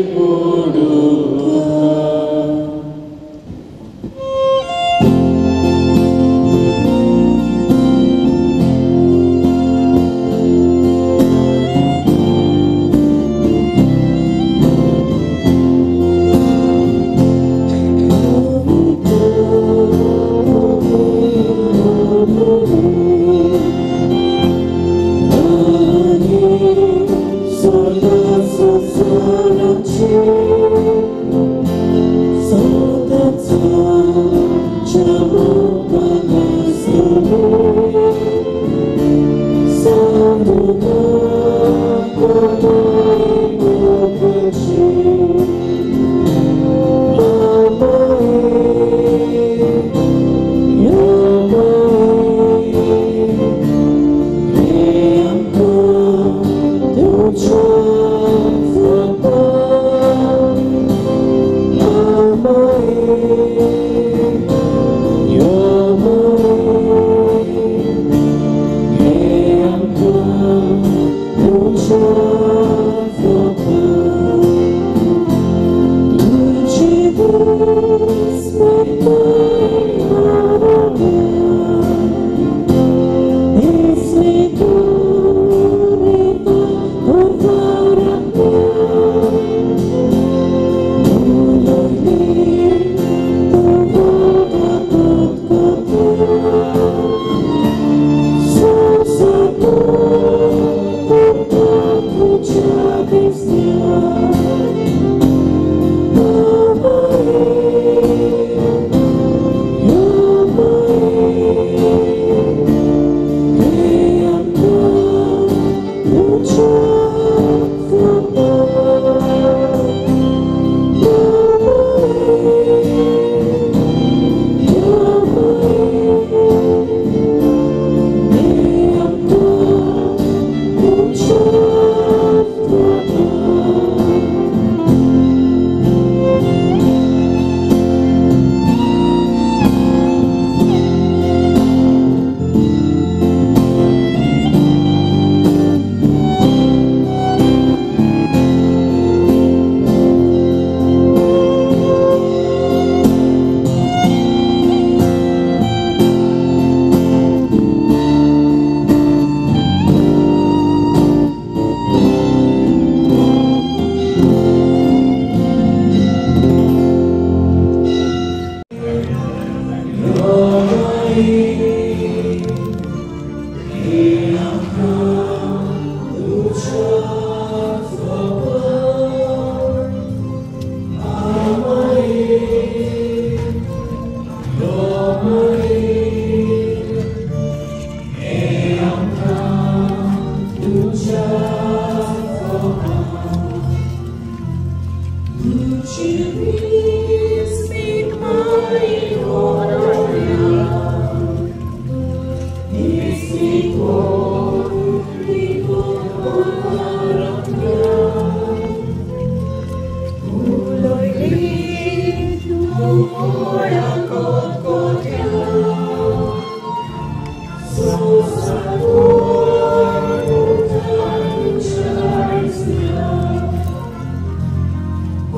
Sola,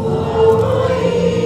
Oh,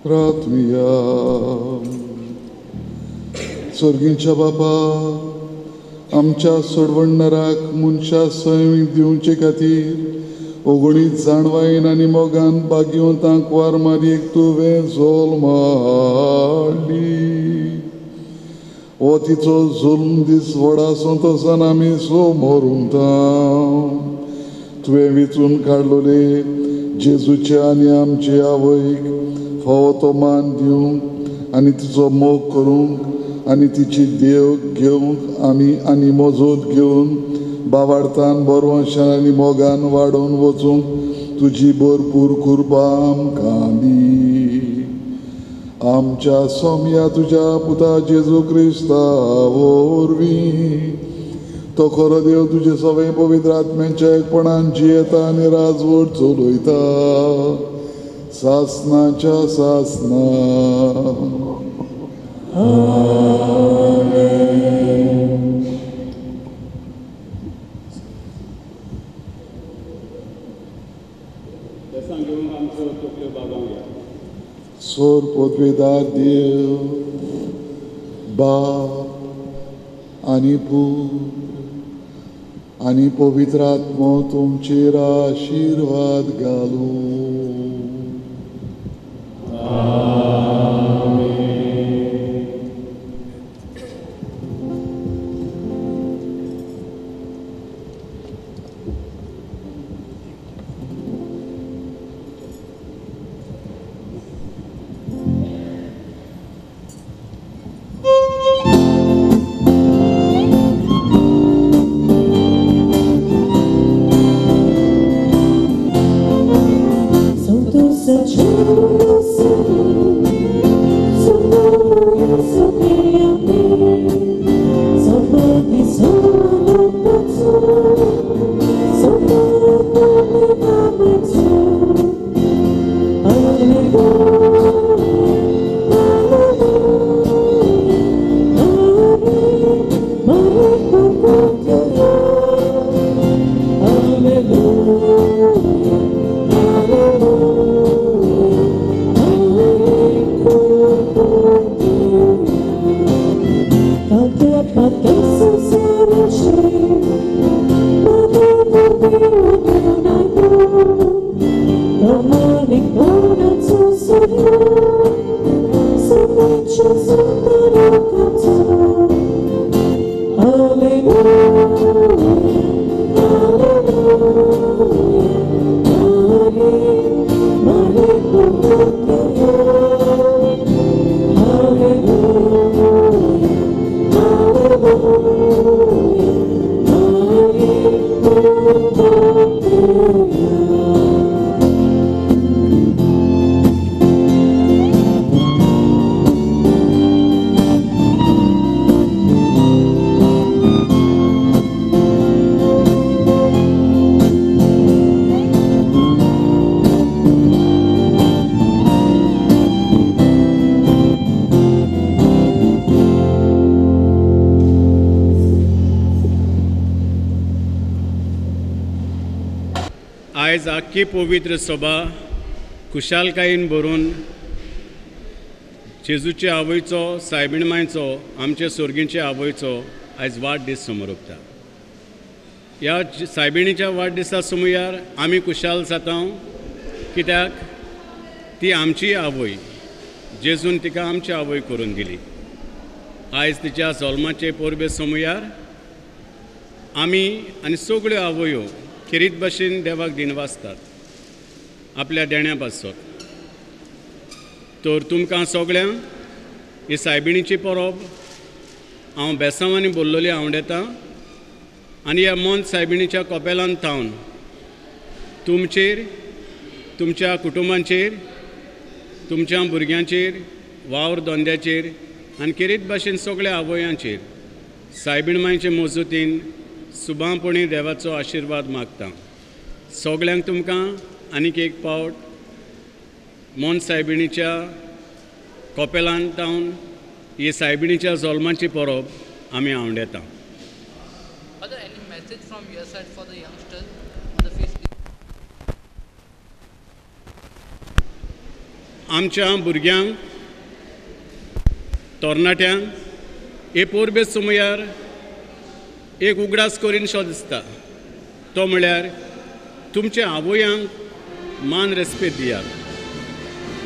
प्रार्थुया. सर्गीच्या बापा, आमच्या सोडवणणाराक मनशा सैमीक दिवचे खातीर ओगणीत जाणवायन आनी मोगान भाग्यवंतांक वार मारयेक तुवें जोल्म हाडली. हो तिचो जुल्म दीस व्हडासो तसान आमी समोर तुवें वेचून काडलोले जेजूचे आनी आमचे आवयक फावो तो मान दिवंक आनी तिचो मोग करूंक आनी तिची देव घेवंक आमी आनी मोजोत घेवन बावार्थान बोरवंशान आनी मोगान वाडोवन वचूंक तुजी भरपूर कृपा आमकां दी. आमच्या सोम्या तुज्या पुता जेजू क्रिस्ता वरवीं तो खरो देव तुजे सगळे पवित्र आत्म्याच्या एकपणान जियेता आनी राजवट चलयता सासनाच्या सासना. सोर पदवेदार देव बाप आनी पूत आनी पवित्र आत्मो तुमचेर आशिर्वाद घालूं. आयज आख्खी पवित्र सभा खुशालकायेन भरून जेजूचे आवयचो सायबीण मांयचो आमचे सोर्गींचे आवयचो आयज वाडदीस समोर ओंपता. ह्या सायबिणीच्या वाडदिसा समयार आमी खुशाल जाता कित्याक ती आमची आवय, जेजून तिका आमची आवय करून दिली. आयज तिच्या जल्माचे परबे समयार आमी आनी सगळ्यो आवयो खेरीत भाशेन देवाक दिनवासतात आपल्या देण्या पासत. तर तुमकां सगळ्यांक ही सायबिणीची परब हांव बेसांवांनी बोल्लोली आवडटा आनी ह्या मोंत सायबिणीच्या कोपेलांत थावन तुमचेर, तुमच्या कुटुंबांचेर, तुमच्या भुरग्यांचेर, वावर धंद्याचेर आनी खेरीत भाशेन सगळ्या आवयांचेर सायबीण मांयचे मजतीन सुभापणी देवाचो आशिर्वाद मागता. सगळ्यांक तुमकां आनीक एक पावट मोन सायबिणीच्या कोपेलांत थावन ही सायबिणीच्या जल्माची परब आमी आवडटा. आमच्या भुरग्यांक तरणाट्यांक हे पोरबे समयार एक उगडास करीन सो दिसता. तो म्हळ्यार तुमच्या आवयांक मान रेस्पेद दियात.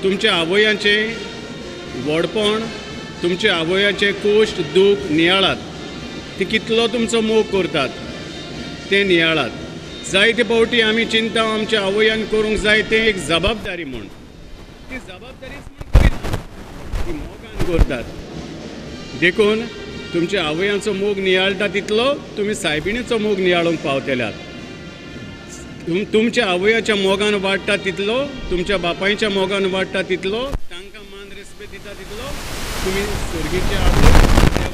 तुमच्या आवयांचें व्हडपण, तुमच्या आवयांचें कोश्ट दूख नियाळात. ती कितलो तुमचो मोग करतात तें नियाळात. जायते फावटी आमी चिंता आमच्या आवयान करूंक जाय तें एक जबाबदारी म्हूण. ती जबाबदारीच म्हूण करिना, ती मोगान करतात. देखून तुमच्या आवयांचो मोग नियाळटा तितलो तुमी सायबिणीचो मोग नियाळूंक पावतल्यात. तुमच्या आवयाच्या मोगान वाडटा तितलो, तुमच्या बापायच्या मोगान वाडटा तितलो, तांकां मान रेस्पेद दिता तितलो तुमी सुर्गीच्या आवय